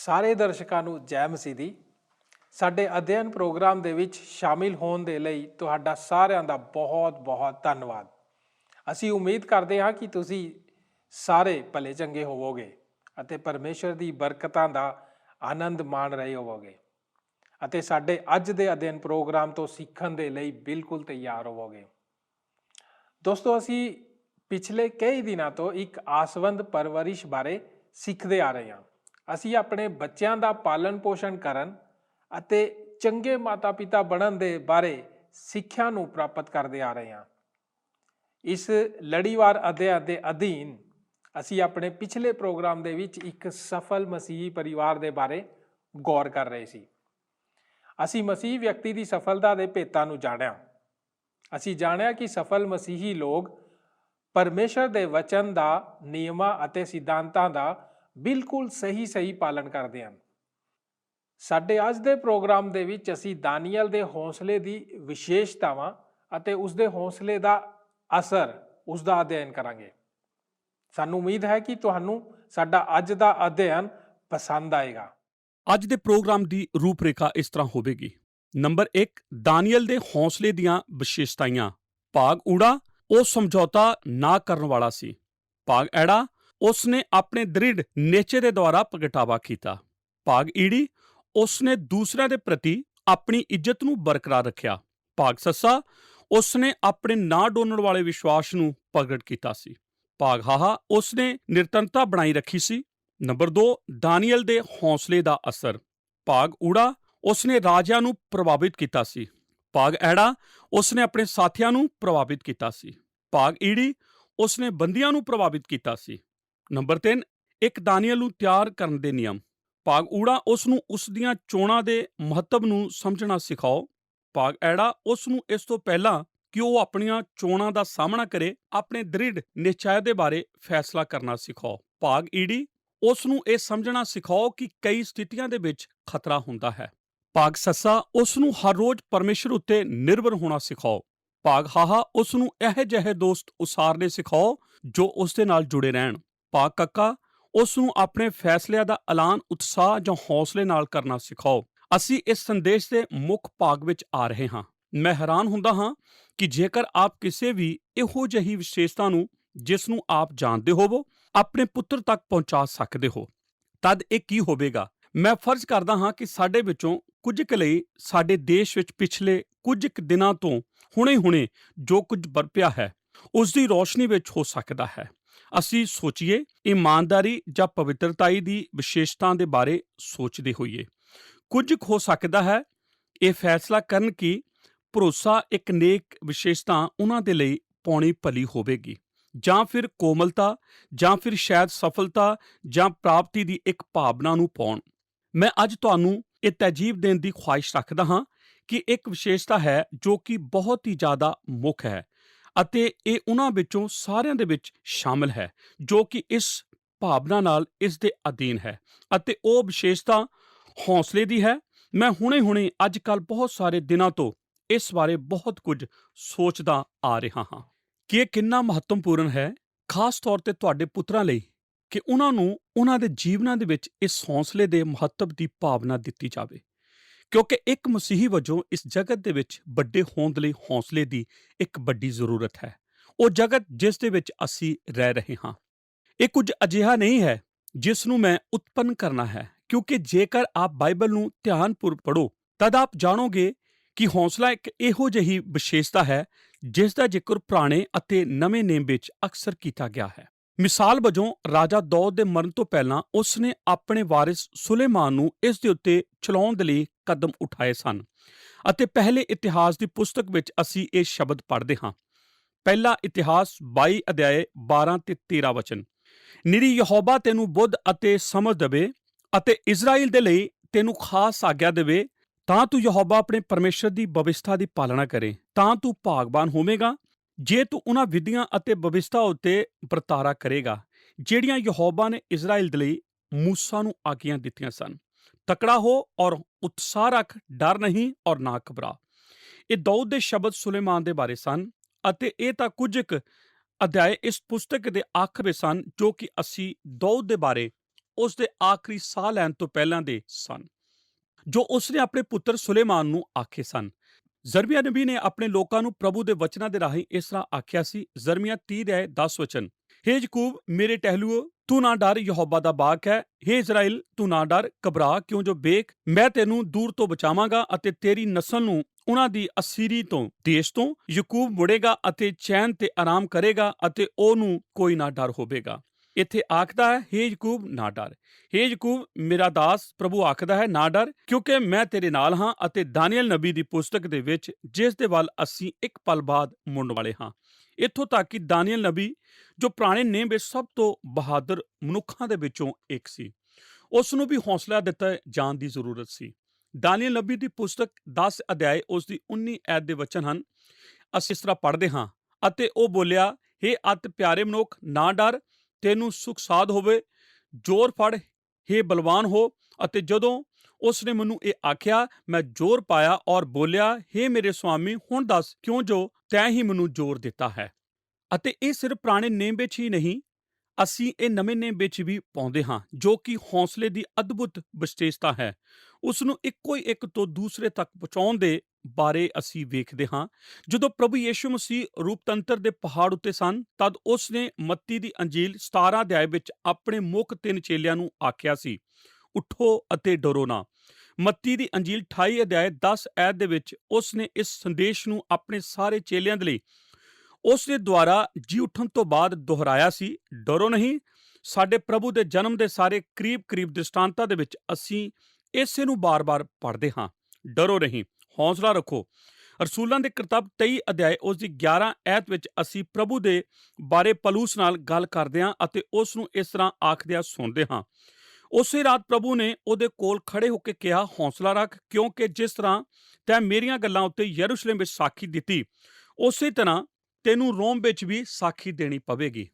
ਸਾਰੇ ਦਰਸ਼ਕਾਂ ਨੂੰ ਜੈ ਮਸੀਹ ਦੀ। ਸਾਡੇ ਅਧਿਐਨ ਪ੍ਰੋਗਰਾਮ ਦੇ ਵਿੱਚ ਸ਼ਾਮਿਲ ਹੋਣ ਦੇ ਲਈ ਤੁਹਾਡਾ ਸਾਰਿਆਂ ਦਾ ਬਹੁਤ ਧੰਨਵਾਦ। ਅਸੀਂ ਉਮੀਦ ਕਰਦੇ ਹਾਂ ਕਿ ਤੁਸੀਂ ਸਾਰੇ ਭਲੇ ਚੰਗੇ ਹੋਵੋਗੇ ਅਤੇ ਪਰਮੇਸ਼ਰ ਦੀ ਬਰਕਤਾਂ ਦਾ ਆਨੰਦ ਮਾਣ ਰਹੇ ਹੋਵੋਗੇ ਅਤੇ ਸਾਡੇ ਅੱਜ ਦੇ ਅਧਿਐਨ ਪ੍ਰੋਗਰਾਮ ਤੋਂ ਸਿੱਖਣ ਦੇ ਲਈ ਬਿਲਕੁਲ ਤਿਆਰ ਹੋਵੋਗੇ। ਦੋਸਤੋ, ਅਸੀਂ ਪਿਛਲੇ ਕਈ ਦਿਨਾਂ ਤੋਂ ਇੱਕ ਆਸਵੰਦ ਪਰਵਰਿਸ਼ ਬਾਰੇ ਸਿੱਖਦੇ ਆ ਰਹੇ ਹਾਂ। ਅਸੀਂ ਆਪਣੇ ਬੱਚਿਆਂ ਦਾ ਪਾਲਣ ਪੋਸ਼ਣ ਕਰਨ ਅਤੇ ਚੰਗੇ ਮਾਤਾ ਪਿਤਾ ਬਣਨ ਦੇ ਬਾਰੇ ਸਿੱਖਿਆ ਨੂੰ ਪ੍ਰਾਪਤ ਕਰਦੇ ਆ ਰਹੇ ਹਾਂ। ਇਸ ਲੜੀਵਾਰ ਅਧਿਐਨ ਦੇ ਅਧੀਨ ਅਸੀਂ ਆਪਣੇ ਪਿਛਲੇ ਪ੍ਰੋਗਰਾਮ ਦੇ ਵਿੱਚ ਇੱਕ ਸਫਲ ਮਸੀਹੀ ਪਰਿਵਾਰ ਦੇ ਬਾਰੇ ਗੌਰ ਕਰ ਰਹੇ ਸੀ। ਅਸੀਂ ਮਸੀਹੀ ਵਿਅਕਤੀ ਦੀ ਸਫਲਤਾ ਦੇ ਭੇਤਾਂ ਨੂੰ ਜਾਣਿਆ। ਅਸੀਂ ਜਾਣਿਆ ਕਿ ਸਫਲ ਮਸੀਹੀ ਲੋਕ ਪਰਮੇਸ਼ਰ ਦੇ ਵਚਨ ਦਾ, ਨਿਯਮਾਂ ਅਤੇ ਸਿਧਾਂਤਾਂ ਦਾ ਬਿਲਕੁਲ ਸਹੀ ਪਾਲਣ ਕਰਦੇ ਹਨ। ਸਾਡੇ ਅੱਜ ਦੇ ਪ੍ਰੋਗਰਾਮ ਦੇ ਵਿੱਚ ਅਸੀਂ ਦਾਨੀਏਲ ਦੇ ਹੌਸਲੇ ਦੀ ਵਿਸ਼ੇਸ਼ਤਾਵਾਂ ਅਤੇ ਉਸਦੇ ਹੌਸਲੇ ਦਾ ਅਸਰ, ਉਸ ਦਾ ਅਧਿਐਨ ਕਰਾਂਗੇ। ਸਾਨੂੰ ਉਮੀਦ ਹੈ ਕਿ ਤੁਹਾਨੂੰ ਸਾਡਾ ਅੱਜ ਦਾ ਅਧਿਐਨ ਪਸੰਦ ਆਏਗਾ। ਅੱਜ ਦੇ ਪ੍ਰੋਗਰਾਮ ਦੀ ਰੂਪਰੇਖਾ ਇਸ ਤਰ੍ਹਾਂ ਹੋਵੇਗੀ। ਨੰਬਰ 1, ਦਾਨੀਏਲ ਦੇ ਹੌਸਲੇ ਦੀਆਂ ਵਿਸ਼ੇਸ਼ਤਾਵਾਂ। ਭਾਗ ਊੜਾ, ਉਹ ਸਮਝੌਤਾ ਨਾ ਕਰਨ ਵਾਲਾ ਸੀ। ਭਾਗ ਐੜਾ, ਉਸਨੇ ਆਪਣੇ ਦ੍ਰਿੜ ਨੇਚੇ ਦੇ ਦੁਆਰਾ ਪ੍ਰਗਟਾਵਾ ਕੀਤਾ। ਭਾਗ ਈੜੀ, ਉਸਨੇ ਦੂਸਰਿਆਂ ਦੇ ਪ੍ਰਤੀ ਆਪਣੀ ਇੱਜ਼ਤ ਨੂੰ ਬਰਕਰਾਰ ਰੱਖਿਆ। ਭਾਗ ਸੱਸਾ, ਉਸਨੇ ਆਪਣੇ ਨਾ ਡੋਲਣ ਵਾਲੇ ਵਿਸ਼ਵਾਸ ਨੂੰ ਪ੍ਰਗਟ ਕੀਤਾ ਸੀ। ਭਾਗ ਹਾਹਾ, ਉਸਨੇ ਨਿਰੰਤਰਤਾ ਬਣਾਈ ਰੱਖੀ ਸੀ। ਨੰਬਰ 2, ਦਾਨੀਏਲ ਦੇ ਹੌਸਲੇ ਦਾ ਅਸਰ। ਭਾਗ ਊੜਾ, ਉਸਨੇ ਰਾਜਿਆਂ ਨੂੰ ਪ੍ਰਭਾਵਿਤ ਕੀਤਾ ਸੀ। ਭਾਗ ਐੜਾ, ਉਸਨੇ ਆਪਣੇ ਸਾਥੀਆਂ ਨੂੰ ਪ੍ਰਭਾਵਿਤ ਕੀਤਾ ਸੀ। ਭਾਗ ਈੜੀ, ਉਸਨੇ ਬੰਦੀਆਂ ਨੂੰ ਪ੍ਰਭਾਵਿਤ ਕੀਤਾ ਸੀ। ਨੰਬਰ 3, ਇੱਕ ਦਾਨੀਏਲ ਨੂੰ ਤਿਆਰ ਕਰਨ ਦੇ ਨਿਯਮ। ਭਾਗ ਊੜਾ, ਉਸ ਨੂੰ ਉਸ ਦੀਆਂ ਚੋਣਾਂ ਦੇ ਮਹੱਤਵ ਨੂੰ ਸਮਝਣਾ ਸਿਖਾਓ। ਭਾਗ ਐੜਾ, ਉਸ ਨੂੰ ਇਸ ਤੋਂ ਪਹਿਲਾਂ ਕਿ ਉਹ ਆਪਣੀਆਂ ਚੋਣਾਂ ਦਾ ਸਾਹਮਣਾ ਕਰੇ, ਆਪਣੇ ਦ੍ਰਿੜ ਨਿਸ਼ਚੈ ਦੇ ਬਾਰੇ ਫੈਸਲਾ ਕਰਨਾ ਸਿਖਾਓ। ਭਾਗ ਈੜੀ, ਉਸ ਨੂੰ ਇਹ ਸਮਝਣਾ ਸਿਖਾਓ ਕਿ ਕਈ ਸਥਿਤੀਆਂ ਦੇ ਵਿੱਚ ਖਤਰਾ ਹੁੰਦਾ ਹੈ। ਭਾਗ ਸੱਸਾ, ਉਸ ਨੂੰ ਹਰ ਰੋਜ਼ ਪਰਮੇਸ਼ਰ ਉੱਤੇ ਨਿਰਭਰ ਹੋਣਾ ਸਿਖਾਓ। ਭਾਗ ਹਾਹਾ, ਉਸ ਨੂੰ ਇਹੋ ਜਿਹੇ ਦੋਸਤ ਉਸਾਰਨੇ ਸਿਖਾਓ ਜੋ ਉਸ ਦੇ ਨਾਲ ਜੁੜੇ ਰਹਿਣ। ਭਾਗ ਕੱਕਾ, ਉਸ ਨੂੰ ਆਪਣੇ ਫੈਸਲਿਆਂ ਦਾ ਐਲਾਨ ਉਤਸ਼ਾਹ ਜਾਂ ਹੌਸਲੇ ਨਾਲ ਕਰਨਾ ਸਿਖਾਓ। ਅਸੀਂ ਇਸ ਸੰਦੇਸ਼ ਦੇ ਮੁੱਖ ਭਾਗ ਵਿੱਚ ਆ ਰਹੇ ਹਾਂ। ਮੈਂ ਹੈਰਾਨ ਹੁੰਦਾ ਹਾਂ ਕਿ ਜੇਕਰ ਆਪ ਕਿਸੇ ਵੀ ਇਹੋ ਜਿਹੀ ਵਿਸ਼ੇਸ਼ਤਾ ਨੂੰ, ਜਿਸ ਨੂੰ ਆਪ ਜਾਣਦੇ ਹੋਵੋ, ਆਪਣੇ ਪੁੱਤਰ ਤੱਕ ਪਹੁੰਚਾ ਸਕਦੇ ਹੋ, ਤਦ ਇਹ ਕੀ ਹੋਵੇਗਾ। ਮੈਂ ਫਰਜ਼ ਕਰਦਾ ਹਾਂ ਕਿ ਸਾਡੇ ਵਿੱਚੋਂ ਕੁਝ ਕੁ ਲਈ ਸਾਡੇ ਦੇਸ਼ ਵਿੱਚ ਪਿਛਲੇ ਕੁਝ ਕੁ ਦਿਨਾਂ ਤੋਂ ਹੁਣੇ ਜੋ ਕੁਝ ਵਰਪਿਆ ਹੈ, ਉਸ ਦੀ ਰੋਸ਼ਨੀ ਵਿੱਚ ਹੋ ਸਕਦਾ ਹੈ। ਅਸੀਂ ਸੋਚੀਏ, ਇਮਾਨਦਾਰੀ ਜਾਂ ਪਵਿੱਤਰਤਾਈ ਦੀ ਵਿਸ਼ੇਸ਼ਤਾ ਦੇ ਬਾਰੇ ਸੋਚਦੇ ਹੋਈਏ। ਕੁਝ ਕੁ ਹੋ ਸਕਦਾ ਹੈ ਇਹ ਫੈਸਲਾ ਕਰਨ ਕਿ ਭਰੋਸਾ ਇੱਕ ਨੇਕ ਵਿਸ਼ੇਸ਼ਤਾ ਉਹਨਾਂ ਦੇ ਲਈ ਪਾਉਣੀ ਭਲੀ ਹੋਵੇਗੀ, ਜਾਂ ਫਿਰ ਕੋਮਲਤਾ, ਜਾਂ ਫਿਰ ਸ਼ਾਇਦ ਸਫਲਤਾ ਜਾਂ ਪ੍ਰਾਪਤੀ ਦੀ ਇੱਕ ਭਾਵਨਾ ਨੂੰ ਪਾਉਣ। ਮੈਂ ਅੱਜ ਤੁਹਾਨੂੰ ਇਹ ਤਜੀਬ ਦੇਣ ਦੀ ਖੁਆਇਸ਼ ਰੱਖਦਾ ਹਾਂ ਕਿ ਇੱਕ ਵਿਸ਼ੇਸ਼ਤਾ ਹੈ ਜੋ ਕਿ ਬਹੁਤ ਹੀ ਜ਼ਿਆਦਾ ਮੁੱਖ ਹੈ ਅਤੇ ਇਹ ਉਹਨਾਂ ਵਿੱਚੋਂ ਸਾਰਿਆਂ ਦੇ ਵਿੱਚ ਸ਼ਾਮਲ ਹੈ ਜੋ ਕਿ ਇਸ ਭਾਵਨਾ ਨਾਲ ਇਸ ਦੇ ਅਧੀਨ ਹੈ, ਅਤੇ ਉਹ ਵਿਸ਼ੇਸ਼ਤਾ ਹੌਸਲੇ ਦੀ ਹੈ। ਮੈਂ ਹੁਣੇ ਅੱਜ ਕੱਲ੍ਹ ਬਹੁਤ ਸਾਰੇ ਦਿਨਾਂ ਤੋਂ ਇਸ ਬਾਰੇ ਬਹੁਤ ਕੁਝ ਸੋਚਦਾ ਆ ਰਿਹਾ ਹਾਂ ਕਿ ਇਹ ਕਿੰਨਾ ਮਹੱਤਵਪੂਰਨ ਹੈ, ਖਾਸ ਤੌਰ ਤੇ ਤੁਹਾਡੇ ਪੁੱਤਰਾਂ ਲਈ, ਕਿ ਉਹਨਾਂ ਨੂੰ ਉਹਨਾਂ ਦੇ ਜੀਵਨਾਂ ਦੇ ਵਿੱਚ ਇਸ ਹੌਸਲੇ ਦੇ ਮਹੱਤਵ ਦੀ ਭਾਵਨਾ ਦਿੱਤੀ ਜਾਵੇ, ਕਿਉਂਕਿ ਇੱਕ ਮਸੀਹੀ ਵਜੋਂ ਇਸ ਜਗਤ ਦੇ ਵਿੱਚ ਵੱਡੇ ਹੋਣ ਲਈ ਹੌਸਲੇ ਦੀ ਇੱਕ ਵੱਡੀ ਜ਼ਰੂਰਤ ਹੈ। ਉਹ ਜਗਤ ਜਿਸ ਦੇ ਵਿੱਚ ਅਸੀਂ ਰਹਿ ਰਹੇ ਹਾਂ, ਇਹ ਕੁਝ ਅਜਿਹਾ ਨਹੀਂ ਹੈ ਜਿਸ ਨੂੰ ਮੈਂ ਉਤਪੰਨ ਕਰਨਾ ਹੈ, ਕਿਉਂਕਿ ਜੇਕਰ ਆਪ ਬਾਈਬਲ ਨੂੰ ਧਿਆਨਪੂਰਵਕ ਪੜ੍ਹੋ ਤਦ ਆਪ ਜਾਣੋਗੇ ਕਿ ਹੌਸਲਾ ਇੱਕ ਇਹੋ ਜਿਹੀ ਵਿਸ਼ੇਸ਼ਤਾ ਹੈ ਜਿਸ ਦਾ ਜ਼ਿਕਰ ਪੁਰਾਣੇ ਅਤੇ ਨਵੇਂ ਨੇਮ ਵਿੱਚ ਅਕਸਰ ਕੀਤਾ ਗਿਆ ਹੈ। ਮਿਸਾਲ ਵਜੋਂ, ਰਾਜਾ ਦਾਊਦ ਦੇ ਮਰਨ ਤੋਂ ਪਹਿਲਾਂ ਉਸ ਨੇ ਆਪਣੇ ਵਾਰਿਸ ਸੁਲੇਮਾਨ ਨੂੰ ਇਸ ਦੇ ਉੱਤੇ ਚਲਾਉਣ ਦੇ ਲਈ ਕਦਮ ਉਠਾਏ ਸਨ, ਅਤੇ ਪਹਿਲੇ ਇਤਿਹਾਸ ਦੀ ਪੁਸਤਕ ਵਿੱਚ ਅਸੀਂ ਇਹ ਸ਼ਬਦ ਪੜ੍ਹਦੇ ਹਾਂ। ਪਹਿਲਾ ਇਤਿਹਾਸ 22 ਅਧਿਆਏ 12 ਤੇ 13 ਵਚਨ। ਨਿਰੀ ਯਹੋਵਾ ਤੈਨੂੰ ਬੁੱਧ ਅਤੇ ਸਮਝ ਦੇਵੇ ਅਤੇ ਇਜ਼ਰਾਈਲ ਦੇ ਲਈ ਤੈਨੂੰ ਖਾਸ ਆਗਿਆ ਦੇਵੇ, ਤਾਂ ਤੂੰ ਯਹੋਵਾ ਆਪਣੇ ਪਰਮੇਸ਼ਰ ਦੀ ਬਵਿਸਥਾ ਦੀ ਪਾਲਣਾ ਕਰੇ, ਤਾਂ ਤੂੰ ਭਾਗਵਾਨ ਹੋਵੇਗਾ ਜੇ ਤੂੰ ਉਹਨਾਂ ਵਿਧੀਆਂ ਅਤੇ ਬਵਿਸਥਾ ਉੱਤੇ ਵਰਤਾਰਾ ਕਰੇਗਾ ਜਿਹੜੀਆਂ ਯਹੋਵਾ ਨੇ ਇਜ਼ਰਾਈਲ ਦੇ ਲਈ ਮੂਸਾ ਨੂੰ ਆਗਿਆ ਦਿੱਤੀਆਂ ਸਨ। ਤਕੜਾ ਹੋ ਔਰ ਉਤਸ਼ਾਹ ਰੱਖ, ਡਰ ਨਹੀਂ ਔਰ ਨਾ ਘਬਰਾ। ਇਹ ਦਾਊਦ ਦੇ ਸ਼ਬਦ ਸੁਲੇਮਾਨ ਦੇ ਬਾਰੇ ਸਨ, ਅਤੇ ਇਹ ਤਾਂ ਕੁਝ ਕੁ ਅਧਿਆਏ ਇਸ ਪੁਸਤਕ ਦੇ ਆਖਰ ਵਿੱਚ ਸਨ ਜੋ ਕਿ ਅਸੀਂ ਦਾਊਦ ਦੇ ਬਾਰੇ ਉਸ ਦੇ ਆਖਰੀ ਸਾਹ ਲੈਣ ਤੋਂ ਪਹਿਲਾਂ ਦੇ ਸਨ, ਜੋ ਉਸਨੇ ਆਪਣੇ ਪੁੱਤਰ ਸੁਲੇਮਾਨ ਨੂੰ ਆਖੇ ਸਨ। ਜ਼ਰਮੀਆ ਨਬੀ ਨੇ ਆਪਣੇ ਲੋਕਾਂ ਨੂੰ ਪ੍ਰਭੂ ਦੇ ਵਚਨਾਂ ਦੇ ਰਾਹੀਂ ਇਸ ਤਰ੍ਹਾਂ ਆਖਿਆ ਸੀ। ਜ਼ਰਮੀਆ 30:10 ਵਚਨ, ਹੇ ਯਾਕੂਬ ਮੇਰੇ ਟਹਿਲੂਓ, ਤੂੰ ਨਾ ਡਰ, ਯਹੋਵਾ ਦਾ ਬਾਗ ਹੈ। ਹੇ ਇਜ਼ਰਾਈਲ, ਤੂੰ ਨਾ ਡਰ, ਘਬਰਾ ਕਿਉਂ ਜੋ ਵੇਖ, ਮੈਂ ਤੈਨੂੰ ਦੂਰ ਤੋਂ ਬਚਾਵਾਂਗਾ ਅਤੇ ਤੇਰੀ ਨਸਲ ਨੂੰ ਉਹਨਾਂ ਦੀ ਅਸੀਰੀ ਤੋਂ ਦੇਸ਼ ਤੋਂ। ਯਾਕੂਬ ਮੁੜੇਗਾ ਅਤੇ ਚੈਨ ਤੇ ਆਰਾਮ ਕਰੇਗਾ ਅਤੇ ਉਹਨੂੰ ਕੋਈ ਨਾ ਡਰ ਹੋਵੇਗਾ। ਇੱਥੇ ਆਖਦਾ ਹੈ, ਹੇ ਯਾਕੂਬ ਨਾ ਡਰ। ਹੇ ਯਾਕੂਬ ਮੇਰਾ ਦਾਸ, ਪ੍ਰਭੂ ਆਖਦਾ ਹੈ ਨਾ ਡਰ, ਕਿਉਂਕਿ ਮੈਂ ਤੇਰੇ ਨਾਲ ਹਾਂ। ਅਤੇ ਦਾਨੀਏਲ ਨਬੀ ਦੀ ਪੁਸਤਕ ਦੇ ਵਿੱਚ, ਜਿਸ ਦੇ ਵੱਲ ਅਸੀਂ ਇੱਕ ਪਲ ਬਾਅਦ ਮੁੜਨ ਵਾਲੇ ਹਾਂ, ਇੱਥੋਂ ਤੱਕ ਕਿ ਦਾਨੀਏਲ ਨਬੀ, ਜੋ ਪੁਰਾਣੇ ਨੇਮ ਵਿੱਚ ਸਭ ਤੋਂ ਬਹਾਦਰ ਮਨੁੱਖਾਂ ਦੇ ਵਿੱਚੋਂ ਇੱਕ ਸੀ, ਉਸ ਨੂੰ ਵੀ ਹੌਸਲਾ ਦਿੱਤਾ ਜਾਣ ਦੀ ਜ਼ਰੂਰਤ ਸੀ। ਦਾਨੀਏਲ ਨਬੀ ਦੀ ਪੁਸਤਕ 10 ਅਧਿਆਏ ਉਸ ਦੀ 19 ਐਤ ਦੇ ਵਚਨ ਹਨ। ਅਸੀਂ ਇਸ ਤਰ੍ਹਾਂ ਪੜ੍ਹਦੇ ਹਾਂ, ਅਤੇ ਉਹ ਬੋਲਿਆ, ਹੇ ਅਤਿ ਪਿਆਰੇ ਮਨੁੱਖ ਨਾ ਡਰ, ਤੈਨੂੰ ਸੁਖ ਸਾਧ ਹੋਵੇ, ਜ਼ੋਰ ਫੜ, ਹੇ ਬਲਵਾਨ ਹੋ। ਅਤੇ ਜਦੋਂ ਉਸ ਨੇ ਮੈਨੂੰ ਇਹ ਆਖਿਆ, ਮੈਂ ਜ਼ੋਰ ਪਾਇਆ ਔਰ ਬੋਲਿਆ, ਹੇ ਮੇਰੇ ਸੁਆਮੀ ਹੁਣ ਦੱਸ, ਕਿਉਂ ਜੋ ਤੈਂ ਹੀ ਮੈਨੂੰ ਜ਼ੋਰ ਦਿੱਤਾ ਹੈ। ਅਤੇ ਇਹ ਸਿਰਫ ਪੁਰਾਣੇ ਨੇਮ ਵਿੱਚ ਹੀ ਨਹੀਂ, ਅਸੀਂ ਇਹ ਨਵੇਂ ਨੇਮ ਵਿੱਚ ਵੀ ਪਾਉਂਦੇ ਹਾਂ, ਜੋ ਕਿ ਹੌਸਲੇ ਦੀ ਅਦਭੁਤ ਵਿਸ਼ੇਸ਼ਤਾ ਹੈ। ਉਸ ਨੂੰ ਇੱਕੋ ਇੱਕ ਤੋਂ ਦੂਸਰੇ ਤੱਕ ਪਹੁੰਚਾਉਣ ਦੇ ਬਾਰੇ ਅਸੀਂ ਵੇਖਦੇ ਹਾਂ। ਜਦੋਂ ਪ੍ਰਭੂ ਯਿਸੂ ਮਸੀਹ ਰੂਪਤੰਤਰ ਦੇ ਪਹਾੜ ਉੱਤੇ ਸਨ, ਤਦ ਉਸ ਨੇ ਮੱਤੀ ਦੀ ਅੰਜੀਲ 17 ਅਧਿਆਏ ਵਿੱਚ ਆਪਣੇ ਮੁੱਖ 3 ਚੇਲਿਆਂ ਨੂੰ ਆਖਿਆ ਸੀ, ਉਠੋ ਅਤੇ ਡਰੋ ਨਾ। ਮੱਤੀ ਦੀ ਅੰਜੀਲ 28 ਅਧਿਆਏ 10 ਐਤ ਦੇ ਵਿੱਚ ਉਸ ਨੇ ਇਸ ਸੰਦੇਸ਼ ਨੂੰ ਆਪਣੇ ਸਾਰੇ ਚੇਲਿਆਂ ਦੇ ਲਈ ਉਸ ਦੇ ਦੁਆਰਾ ਜੀ ਉੱਠਣ ਤੋਂ ਬਾਅਦ ਦੁਹਰਾਇਆ ਸੀ, ਡਰੋ ਨਹੀਂ। ਸਾਡੇ ਪ੍ਰਭੂ ਦੇ ਜਨਮ ਦੇ ਸਾਰੇ ਕਰੀਬ ਦ੍ਰਿਸ਼ਟਾਂਤਾਂ ਦੇ ਵਿੱਚ ਅਸੀਂ ਇਸੇ ਨੂੰ ਬਾਰ-ਬਾਰ ਪੜ੍ਹਦੇ ਹਾਂ, ਡਰੋ ਨਹੀਂ, ਹੌਸਲਾ ਰੱਖੋ। ਰਸੂਲਾਂ ਦੇ ਕਿਤਾਬ 23 ਅਧਿਆਏ ਉਸ ਦੀ 11 ਐਤ ਵਿੱਚ ਅਸੀਂ ਪ੍ਰਭੂ ਦੇ ਬਾਰੇ ਪਲੂਸ ਨਾਲ ਗੱਲ ਕਰਦੇ ਹਾਂ ਅਤੇ ਉਸ ਨੂੰ ਇਸ ਤਰ੍ਹਾਂ ਆਖਦਿਆਂ ਸੁਣਦੇ ਹਾਂ। ਉਸੇ ਰਾਤ ਪ੍ਰਭੂ ਨੇ ਉਹਦੇ ਕੋਲ ਖੜੇ ਹੋ ਕੇ ਕਿਹਾ, ਹੌਸਲਾ ਰੱਖ, ਕਿਉਂਕਿ ਜਿਸ ਤਰ੍ਹਾਂ ਤੈਂ ਮੇਰੀਆਂ ਗੱਲਾਂ ਉੱਤੇ ਯਰੂਸ਼ਲਮ ਵਿੱਚ ਸਾਖੀ ਦਿੱਤੀ, ਉਸੇ ਤਰ੍ਹਾਂ ਤੈਨੂੰ ਰੋਮ ਵਿੱਚ ਵੀ ਸਾਖੀ ਦੇਣੀ ਪਵੇਗੀ।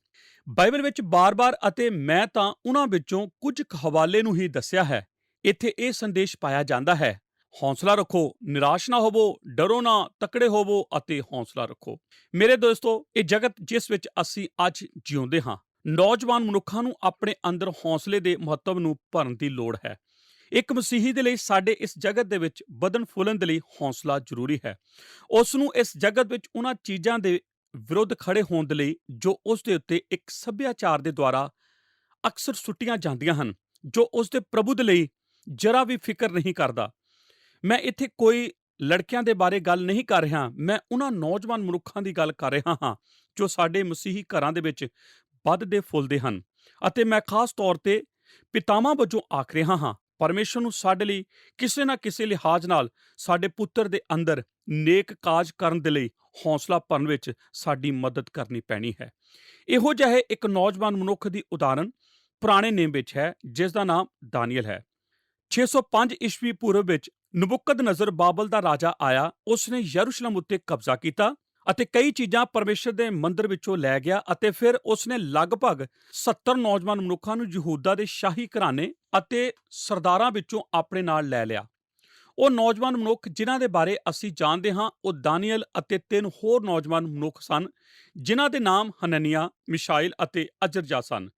ਬਾਈਬਲ ਵਿੱਚ ਬਾਰ-ਬਾਰ, ਅਤੇ ਮੈਂ ਤਾਂ ਉਹਨਾਂ ਵਿੱਚੋਂ ਕੁਝ ਹਵਾਲੇ ਨੂੰ ਹੀ ਦੱਸਿਆ ਹੈ, ਇੱਥੇ ਇਹ ਸੰਦੇਸ਼ ਪਾਇਆ ਜਾਂਦਾ ਹੈ, ਹੌਸਲਾ ਰੱਖੋ, ਨਿਰਾਸ਼ ਨਾ ਹੋਵੋ, ਡਰੋ ਨਾ, ਤਕੜੇ ਹੋਵੋ ਅਤੇ ਹੌਸਲਾ ਰੱਖੋ। ਮੇਰੇ ਦੋਸਤੋ, ਇਹ ਜਗਤ ਜਿਸ ਵਿੱਚ ਅਸੀਂ ਅੱਜ ਜਿਉਂਦੇ ਹਾਂ, ਨੌਜਵਾਨ ਮਨੁੱਖਾਂ ਨੂੰ ਆਪਣੇ ਅੰਦਰ ਹੌਸਲੇ ਦੇ ਮਹੱਤਵ ਨੂੰ ਭਰਨ ਦੀ ਲੋੜ ਹੈ। ਇੱਕ ਮਸੀਹੀ ਦੇ ਲਈ ਸਾਡੇ ਇਸ ਜਗਤ ਦੇ ਵਿੱਚ ਵਧਣ ਫੁੱਲਣ ਦੇ ਲਈ ਹੌਸਲਾ ਜ਼ਰੂਰੀ ਹੈ। ਉਸ ਨੂੰ ਇਸ ਜਗਤ ਵਿੱਚ ਉਹਨਾਂ ਚੀਜ਼ਾਂ ਦੇ ਵਿਰੁੱਧ ਖੜੇ ਹੋਣ ਦੇ ਲਈ ਜੋ ਉਸ ਦੇ ਉੱਤੇ ਇੱਕ ਸੱਭਿਆਚਾਰ ਦੇ ਦੁਆਰਾ ਅਕਸਰ ਸੁੱਟੀਆਂ ਜਾਂਦੀਆਂ ਹਨ, ਜੋ ਉਸ ਦੇ ਪ੍ਰਭੂ ਦੇ ਲਈ ਜਰਾ ਵੀ ਫਿਕਰ ਨਹੀਂ ਕਰਦਾ। ਮੈਂ ਇੱਥੇ ਕੋਈ ਲੜਕਿਆਂ ਦੇ ਬਾਰੇ ਗੱਲ ਨਹੀਂ ਕਰ ਰਿਹਾ, ਮੈਂ ਉਹਨਾਂ ਨੌਜਵਾਨ ਮਨੁੱਖਾਂ ਦੀ ਗੱਲ ਕਰ ਰਿਹਾ ਹਾਂ ਜੋ ਸਾਡੇ ਮਸੀਹੀ ਘਰਾਂ ਦੇ ਵਿੱਚ ਵੱਧਦੇ ਫੁੱਲਦੇ ਹਨ। ਅਤੇ ਮੈਂ ਖਾਸ ਤੌਰ ਤੇ ਪਿਤਾਵਾਂ ਵਜੋਂ ਆਖ ਰਿਹਾ ਹਾਂ, ਪਰਮੇਸ਼ਰ ਨੂੰ ਸਾਡੇ ਲਈ ਕਿਸੇ ਨਾ ਕਿਸੇ ਲਿਹਾਜ਼ ਨਾਲ ਸਾਡੇ ਪੁੱਤਰ ਦੇ ਅੰਦਰ ਨੇਕ ਕਾਜ ਕਰਨ ਦੇ ਲਈ ਹੌਸਲਾ ਭਰਨ ਵਿੱਚ ਸਾਡੀ ਮਦਦ ਕਰਨੀ ਪੈਣੀ ਹੈ। ਇਹੋ ਜਿਹੇ ਇੱਕ ਨੌਜਵਾਨ ਮਨੁੱਖ ਦੀ ਉਦਾਹਰਨ ਪੁਰਾਣੇ ਨੇਮ ਵਿੱਚ ਹੈ, ਜਿਸ ਦਾ ਨਾਮ ਦਾਨੀਏਲ ਹੈ। 605 ਈਸਵੀ ਪੂਰਵ ਵਿੱਚ ਨਬੁਕਦਨਜ਼ਰ ਬਾਬਲ ਦਾ ਰਾਜਾ ਆਇਆ। ਉਸ ਨੇ ਯਰੂਸ਼ਲਮ ਉੱਤੇ ਕਬਜ਼ਾ ਕੀਤਾ ਅਤੇ ਕਈ ਚੀਜ਼ਾਂ ਪਰਮੇਸ਼ਰ ਦੇ ਮੰਦਰ ਵਿੱਚੋਂ ਲੈ ਗਿਆ। ਅਤੇ ਫਿਰ ਉਸ ਨੇ ਲਗਭਗ 70 ਨੌਜਵਾਨ ਮਨੁੱਖਾਂ ਨੂੰ ਯਹੂਦਾ ਦੇ ਸ਼ਾਹੀ ਘਰਾਣੇ ਅਤੇ ਸਰਦਾਰਾਂ ਵਿੱਚੋਂ ਆਪਣੇ ਨਾਲ ਲੈ ਲਿਆ। ਉਹ ਨੌਜਵਾਨ ਮਨੁੱਖ ਜਿਨ੍ਹਾਂ ਦੇ ਬਾਰੇ ਅਸੀਂ ਜਾਣਦੇ ਹਾਂ, ਉਹ ਦਾਨੀਏਲ ਅਤੇ 3 ਹੋਰ ਨੌਜਵਾਨ ਮਨੁੱਖ ਸਨ, ਜਿਨ੍ਹਾਂ ਦੇ ਨਾਮ ਹਨਨਿਯਾਹ, ਮਿਸ਼ਾਇਲ ਅਤੇ ਅਜ਼ਰਯਾਹ ਸਨ,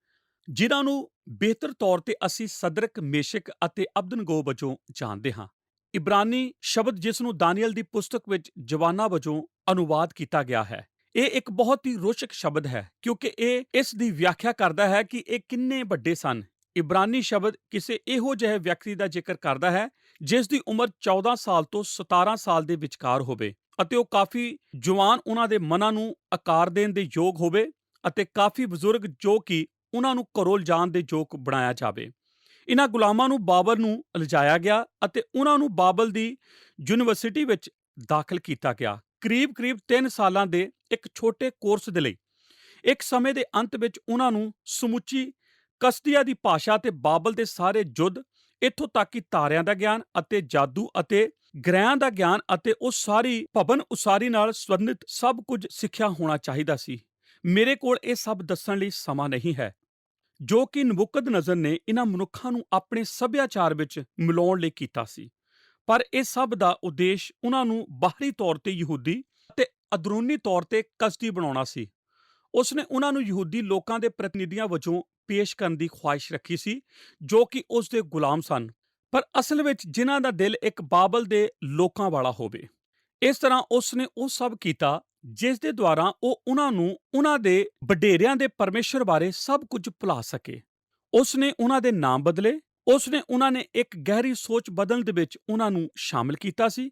ਜਿਨ੍ਹਾਂ ਨੂੰ ਬਿਹਤਰ ਤੌਰ ਤੇ ਅਸੀਂ ਸਦਰਕ, ਮੇਸ਼ਕ ਅਤੇ ਅਬਦਨਗੋ ਵਜੋਂ ਜਾਣਦੇ ਹਾਂ। ਇਬਰਾਨੀ ਸ਼ਬਦ ਜਿਸ ਨੂੰ ਦਾਨੀਏਲ ਦੀ ਪੁਸਤਕ ਵਿੱਚ ਜਵਾਨਾਂ ਵਜੋਂ ਅਨੁਵਾਦ ਕੀਤਾ ਗਿਆ ਹੈ, ਇਹ ਇੱਕ ਬਹੁਤ ਹੀ ਰੋਚਕ ਸ਼ਬਦ ਹੈ, ਕਿਉਂਕਿ ਇਹ ਇਸ ਦੀ ਵਿਆਖਿਆ ਕਰਦਾ ਹੈ ਕਿ ਇਹ ਕਿੰਨੇ ਵੱਡੇ ਸਨ। ਇਬਰਾਨੀ ਸ਼ਬਦ ਕਿਸੇ ਇਹੋ ਜਿਹੇ ਵਿਅਕਤੀ ਦਾ ਜ਼ਿਕਰ ਕਰਦਾ ਹੈ ਜਿਸ ਦੀ ਉਮਰ 14 ਸਾਲ ਤੋਂ 17 ਸਾਲ ਦੇ ਵਿਚਕਾਰ ਹੋਵੇ ਅਤੇ ਉਹ ਕਾਫੀ ਜਵਾਨ, ਉਹਨਾਂ ਦੇ ਮਨਾਂ ਨੂੰ ਆਕਾਰ ਦੇਣ ਦੇ ਯੋਗ ਹੋਵੇ, ਅਤੇ ਕਾਫੀ ਬਜ਼ੁਰਗ ਜੋ ਕਿ ਉਹਨਾਂ ਨੂੰ ਘਰੋਂ ਲਿਜਾਣ ਦੇ ਯੋਗ ਬਣਾਇਆ ਜਾਵੇ। ਇਹਨਾਂ ਗੁਲਾਮਾਂ ਨੂੰ ਬਾਬਲ ਨੂੰ ਲਿਜਾਇਆ ਗਿਆ ਅਤੇ ਉਹਨਾਂ ਨੂੰ ਬਾਬਲ ਦੀ ਯੂਨੀਵਰਸਿਟੀ ਵਿੱਚ ਦਾਖਲ ਕੀਤਾ ਗਿਆ, ਕਰੀਬ 3 ਸਾਲਾਂ ਦੇ ਇੱਕ ਛੋਟੇ ਕੋਰਸ ਦੇ ਲਈ। ਇੱਕ ਸਮੇਂ ਦੇ ਅੰਤ ਵਿੱਚ ਉਹਨਾਂ ਨੂੰ ਸਮੁੱਚੀ ਕਸਦੀਆ ਦੀ ਭਾਸ਼ਾ ਤੇ ਬਾਬਲ ਦੇ ਸਾਰੇ ਯੁੱਧ, ਇੱਥੋਂ ਤੱਕ ਕਿ ਤਾਰਿਆਂ ਦਾ ਗਿਆਨ ਅਤੇ ਜਾਦੂ ਅਤੇ ਗ੍ਰਹਿਆਂ ਦਾ ਗਿਆਨ ਅਤੇ ਉਹ ਸਾਰੀ ਭਵਨ ਉਸਾਰੀ ਨਾਲ ਸੰਬੰਧਿਤ ਸਭ ਕੁਝ ਸਿੱਖਿਆ ਹੋਣਾ ਚਾਹੀਦਾ ਸੀ। ਮੇਰੇ ਕੋਲ ਇਹ ਸਭ ਦੱਸਣ ਲਈ ਸਮਾਂ ਨਹੀਂ ਹੈ, ਜੋ ਕਿ ਨਬੁਕਦਨਜ਼ਰ ਨੇ ਇਹਨਾਂ ਮਨੁੱਖਾਂ ਨੂੰ ਆਪਣੇ ਸੱਭਿਆਚਾਰ ਵਿੱਚ ਮਿਲਾਉਣ ਲਈ ਕੀਤਾ ਸੀ। ਪਰ ਇਹ ਸਭ ਦਾ ਉਦੇਸ਼ ਉਹਨਾਂ ਨੂੰ ਬਾਹਰੀ ਤੌਰ ਤੇ ਯਹੂਦੀ ਅਤੇ ਅੰਦਰੂਨੀ ਤੌਰ ਤੇ ਕਸਦੀ ਬਣਾਉਣਾ ਸੀ। ਉਸਨੇ ਉਹਨਾਂ ਨੂੰ ਯਹੂਦੀ ਲੋਕਾਂ ਦੇ ਪ੍ਰਤੀਨਿਧੀਆਂ ਵਜੋਂ ਪੇਸ਼ ਕਰਨ ਦੀ ਖੁਆਇਸ਼ ਰੱਖੀ ਸੀ, ਜੋ ਕਿ ਉਸ ਦੇ ਗੁਲਾਮ ਸਨ, ਪਰ ਅਸਲ ਵਿੱਚ ਜਿਨ੍ਹਾਂ ਦਾ ਦਿਲ ਇੱਕ ਬਾਬਲ ਦੇ ਲੋਕਾਂ ਵਾਲਾ ਹੋਵੇ। ਇਸ ਤਰ੍ਹਾਂ ਉਸਨੇ ਉਹ ਸਭ ਕੀਤਾ ਜਿਸ ਦੇ ਦੁਆਰਾ ਉਹ ਉਹਨਾਂ ਨੂੰ ਉਹਨਾਂ ਦੇ ਵਡੇਰਿਆਂ ਦੇ ਪਰਮੇਸ਼ਰ ਬਾਰੇ ਸਭ ਕੁਝ ਭੁਲਾ ਸਕੇ। ਉਸਨੇ ਉਹਨਾਂ ਦੇ ਨਾਮ ਬਦਲੇ। ਉਸਨੇ ਉਹਨਾਂ ਨੇ ਇੱਕ ਗਹਿਰੀ ਸੋਚ ਬਦਲਣ ਦੇ ਵਿੱਚ ਉਹਨਾਂ ਨੂੰ ਸ਼ਾਮਿਲ ਕੀਤਾ ਸੀ।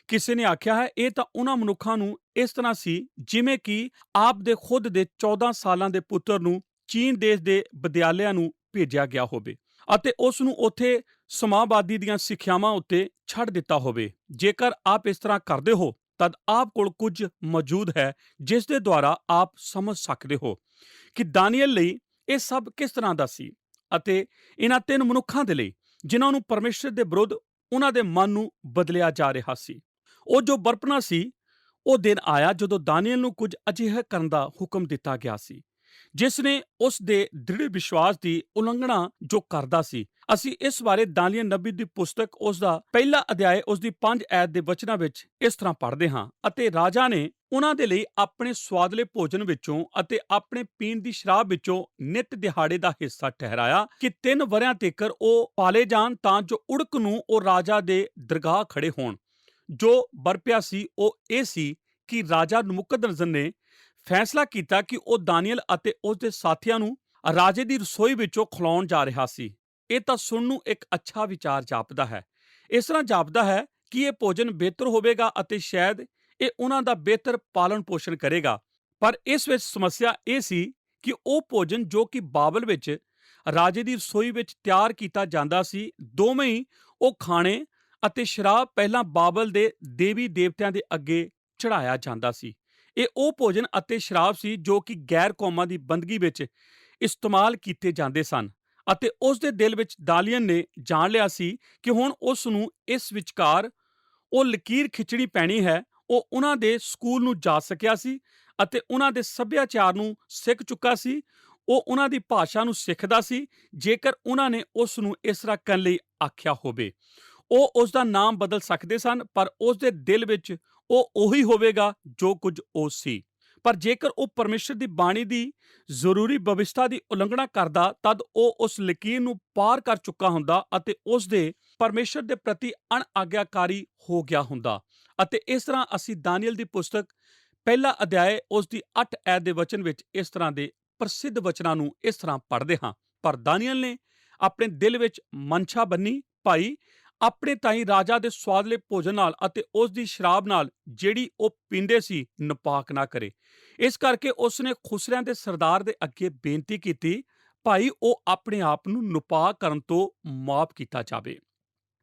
ਕਿਸੇ ਨੇ ਆਖਿਆ ਹੈ ਇਹ ਤਾਂ ਉਹਨਾਂ ਮਨੁੱਖਾਂ ਨੂੰ ਇਸ ਤਰ੍ਹਾਂ ਸੀ ਜਿਵੇਂ ਕਿ ਆਪ ਦੇ ਖੁਦ ਦੇ 14 ਸਾਲਾਂ ਦੇ ਪੁੱਤਰ ਨੂੰ ਚੀਨ ਦੇਸ਼ ਦੇ ਵਿਦਿਆਲਿਆਂ ਨੂੰ ਭੇਜਿਆ ਗਿਆ ਹੋਵੇ ਅਤੇ ਉਸ ਨੂੰ ਉੱਥੇ ਸਮਾਜਵਾਦੀ ਦੀਆਂ ਸਿੱਖਿਆਵਾਂ ਉੱਤੇ ਛੱਡ ਦਿੱਤਾ ਹੋਵੇ। ਜੇਕਰ ਆਪ ਇਸ ਤਰ੍ਹਾਂ ਕਰਦੇ ਹੋ ਤਦ ਆਪ ਕੋਲ ਕੁਝ ਮੌਜੂਦ ਹੈ ਜਿਸ ਦੇ ਦੁਆਰਾ ਆਪ ਸਮਝ ਸਕਦੇ ਹੋ ਕਿ ਦਾਨੀਏਲ ਲਈ ਇਹ ਸਭ ਕਿਸ ਤਰ੍ਹਾਂ ਦਾ ਸੀ ਅਤੇ ਇਹਨਾਂ 3 ਮਨੁੱਖਾਂ ਦੇ ਲਈ ਜਿਨ੍ਹਾਂ ਨੂੰ ਪਰਮੇਸ਼ਰ ਦੇ ਵਿਰੁੱਧ ਉਹਨਾਂ ਦੇ ਮਨ ਨੂੰ ਬਦਲਿਆ ਜਾ ਰਿਹਾ ਸੀ। ਉਹ ਜੋ ਬਰਪਨਾ ਸੀ, ਉਹ ਦਿਨ ਆਇਆ ਜਦੋਂ ਦਾਨੀਏਲ ਨੂੰ ਕੁਝ ਅਜਿਹਾ ਕਰਨ ਦਾ ਹੁਕਮ ਦਿੱਤਾ ਗਿਆ ਸੀ ਜਿਸ ਨੇ ਉਸ ਦੇ ਦ੍ਰਿੜ ਵਿਸ਼ਵਾਸ ਦੀ ਉਲੰਘਣਾ ਜੋ ਕਰਦਾ ਸੀ। ਅਸੀਂ ਇਸ ਬਾਰੇ ਦਾਨੀਏਲ ਨਬੀ ਦੀ ਪੁਸਤਕ ਉਸ ਦਾ ਪਹਿਲਾ ਅਧਿਆਇ ਉਸ ਦੀ 5 ਐਤ ਦੇ ਵਚਨਾਂ ਵਿੱਚ ਇਸ ਤਰ੍ਹਾਂ ਪੜ੍ਹਦੇ ਹਾਂ। ਅਤੇ ਰਾਜਾ ਨੇ ਉਹਨਾਂ ਦੇ ਲਈ ਆਪਣੇ ਸਵਾਦਲੇ ਭੋਜਨ ਵਿੱਚੋਂ ਅਤੇ ਆਪਣੇ ਪੀਣ ਦੀ ਸ਼ਰਾਬ ਵਿੱਚੋਂ ਨਿਤ ਦਿਹਾੜੇ ਦਾ ਹਿੱਸਾ ਠਹਿਰਾਇਆ ਕਿ 3 ਵਰ੍ਹਿਆਂ ਤੀਕਰ ਉਹ ਪਾਲੇ ਜਾਣ, ਤਾਂ ਜੋ ਉੜਕ ਨੂੰ ਉਹ ਰਾਜਾ ਦੇ ਦਰਗਾਹ ਖੜੇ ਹੋਣ। ਜੋ ਬਰਪਿਆ ਸੀ ਉਹ ਇਹ ਸੀ ਕਿ ਰਾਜਾ ਨਬੂਕਦਨੇਜ਼ਰ ਨੇ ਫੈਸਲਾ ਕੀਤਾ ਕਿ ਉਹ ਦਾਨੀਏਲ ਅਤੇ ਉਸ ਦੇ ਸਾਥੀਆਂ ਨੂੰ ਰਾਜੇ ਦੀ ਰਸੋਈ ਵਿੱਚੋਂ ਖਿਲਾਉਣ ਜਾ ਰਿਹਾ ਸੀ। ਇਹ ਤਾਂ ਸੁਣਨ ਨੂੰ ਇੱਕ ਅੱਛਾ ਵਿਚਾਰ ਜਾਪਦਾ ਹੈ। ਇਸ ਤਰ੍ਹਾਂ ਜਾਪਦਾ ਹੈ ਕਿ ਇਹ ਭੋਜਨ ਬਿਹਤਰ ਹੋਵੇਗਾ ਅਤੇ ਸ਼ਾਇਦ ਇਹ ਉਹਨਾਂ ਦਾ ਬਿਹਤਰ ਪਾਲਣ ਪੋਸ਼ਣ ਕਰੇਗਾ। ਪਰ ਇਸ ਵਿੱਚ ਸਮੱਸਿਆ ਇਹ ਸੀ ਕਿ ਉਹ ਭੋਜਨ ਜੋ ਕਿ ਬਾਬਲ ਵਿੱਚ ਰਾਜੇ ਦੀ ਰਸੋਈ ਵਿੱਚ ਤਿਆਰ ਕੀਤਾ ਜਾਂਦਾ ਸੀ, ਦੋਵੇਂ ਹੀ ਉਹ ਖਾਣੇ ਅਤੇ ਸ਼ਰਾਬ ਪਹਿਲਾਂ ਬਾਬਲ ਦੇ ਦੇਵੀ ਦੇਵਤਿਆਂ ਦੇ ਅੱਗੇ ਚੜਾਇਆ ਜਾਂਦਾ ਸੀ। ਇਹ ਉਹ ਭੋਜਨ ਅਤੇ ਸ਼ਰਾਬ ਸੀ ਜੋ ਕਿ ਗੈਰ ਕੌਮਾਂ ਦੀ ਬੰਦਗੀ ਵਿੱਚ ਇਸਤੇਮਾਲ ਕੀਤੇ ਜਾਂਦੇ ਸਨ ਅਤੇ ਉਸ ਦੇ ਦਿਲ ਵਿੱਚ ਦਾਨੀਏਲ ਨੇ ਜਾਣ ਲਿਆ ਸੀ ਕਿ ਹੁਣ ਉਸ ਨੂੰ ਇਸ ਵਿਚਕਾਰ ਉਹ ਲਕੀਰ ਖਿੱਚਣੀ ਪੈਣੀ ਹੈ। ਉਹ ਉਹਨਾਂ ਦੇ ਸਕੂਲ ਨੂੰ ਜਾ ਸਕਿਆ ਸੀ ਅਤੇ ਉਹਨਾਂ ਦੇ ਸੱਭਿਆਚਾਰ ਨੂੰ ਸਿੱਖ ਚੁੱਕਾ ਸੀ। ਉਹ ਉਹਨਾਂ ਦੀ ਭਾਸ਼ਾ ਨੂੰ ਸਿੱਖਦਾ ਸੀ ਜੇਕਰ ਉਹਨਾਂ ਨੇ ਉਸ ਨੂੰ ਇਸ ਤਰ੍ਹਾਂ ਕਰਨ ਲਈ ਆਖਿਆ ਹੋਵੇ। ਉਹ ਉਸ ਦਾ ਨਾਮ ਬਦਲ ਸਕਦੇ ਸਨ, ਪਰ ਉਸ ਦੇ ਦਿਲ ਵਿੱਚ ਉਹ ਉਹੀ ਹੋਵੇਗਾ ਜੋ ਕੁਝ ਉਹ ਸੀ। ਪਰ ਜੇਕਰ ਉਹ ਪਰਮੇਸ਼ਰ ਦੀ ਬਾਣੀ ਦੀ ਜ਼ਰੂਰੀ ਵਿਵਸਥਾ ਦੀ ਉਲੰਘਣਾ ਕਰਦਾ ਤਦ ਉਹ ਉਸ ਲਕੀਰ ਨੂੰ ਪਾਰ ਕਰ ਚੁੱਕਾ ਹੁੰਦਾ ਅਤੇ ਉਸ ਦੇ ਪਰਮੇਸ਼ਰ ਦੇ ਪ੍ਰਤੀ ਅਣਆਗਿਆਕਾਰੀ ਹੋ ਗਿਆ ਹੁੰਦਾ। ਅਤੇ ਇਸ ਤਰ੍ਹਾਂ ਅਸੀਂ ਦਾਨੀਏਲ ਦੀ ਪੁਸਤਕ ਪਹਿਲਾ ਅਧਿਆਇ ਉਸ ਦੀ 8 ਐਤ ਦੇ ਵਚਨ ਵਿੱਚ ਇਸ ਤਰ੍ਹਾਂ ਦੇ ਪ੍ਰਸਿੱਧ ਵਚਨਾਂ ਨੂੰ ਇਸ ਤਰ੍ਹਾਂ ਪੜ੍ਹਦੇ ਹਾਂ। ਪਰ ਦਾਨੀਏਲ ਨੇ ਆਪਣੇ ਦਿਲ ਵਿੱਚ ਮਨਸ਼ਾ ਬੰਨੀ, ਭਾਈ ਆਪਣੇ ਤਾਈਂ ਰਾਜਾ ਦੇ ਸਵਾਦਲੇ ਭੋਜਨ ਨਾਲ ਅਤੇ ਉਸ ਦੀ ਸ਼ਰਾਬ ਨਾਲ ਜਿਹੜੀ ਉਹ ਪੀਂਦੇ ਸੀ ਨਪਾਕ ਨਾ ਕਰੇ। ਇਸ ਕਰਕੇ ਉਸਨੇ ਖੁਸਰਿਆਂ ਦੇ ਸਰਦਾਰ ਦੇ ਅੱਗੇ ਬੇਨਤੀ ਕੀਤੀ, ਭਾਈ ਉਹ ਆਪਣੇ ਆਪ ਨੂੰ ਨਪਾਕ ਕਰਨ ਤੋਂ ਮਾਫ ਕੀਤਾ ਜਾਵੇ।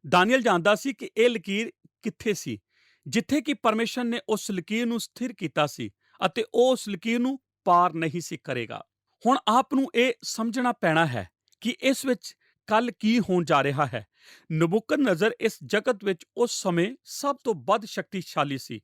ਦਾਨੀਏਲ ਜਾਣਦਾ ਸੀ ਕਿ ਇਹ ਲਕੀਰ ਕਿੱਥੇ ਸੀ ਜਿੱਥੇ ਕਿ ਪਰਮੇਸ਼ਰ ਨੇ ਉਸ ਲਕੀਰ ਨੂੰ ਸਥਿਰ ਕੀਤਾ ਸੀ ਅਤੇ ਉਹ ਉਸ ਲਕੀਰ ਨੂੰ ਪਾਰ ਨਹੀਂ ਸੀ ਕਰੇਗਾ। ਹੁਣ ਆਪ ਨੂੰ ਇਹ ਸਮਝਣਾ ਪੈਣਾ ਹੈ ਕਿ ਇਸ ਵਿੱਚ ਕੱਲ ਕੀ ਹੋਣ ਜਾ ਰਿਹਾ ਹੈ। ਨਬੂਕਦਨੇਜ਼ਰ ਇਸ ਜਗਤ ਵਿੱਚ ਉਸ ਸਮੇਂ ਸਭ ਤੋਂ ਵੱਧ ਸ਼ਕਤੀਸ਼ਾਲੀ ਸੀ।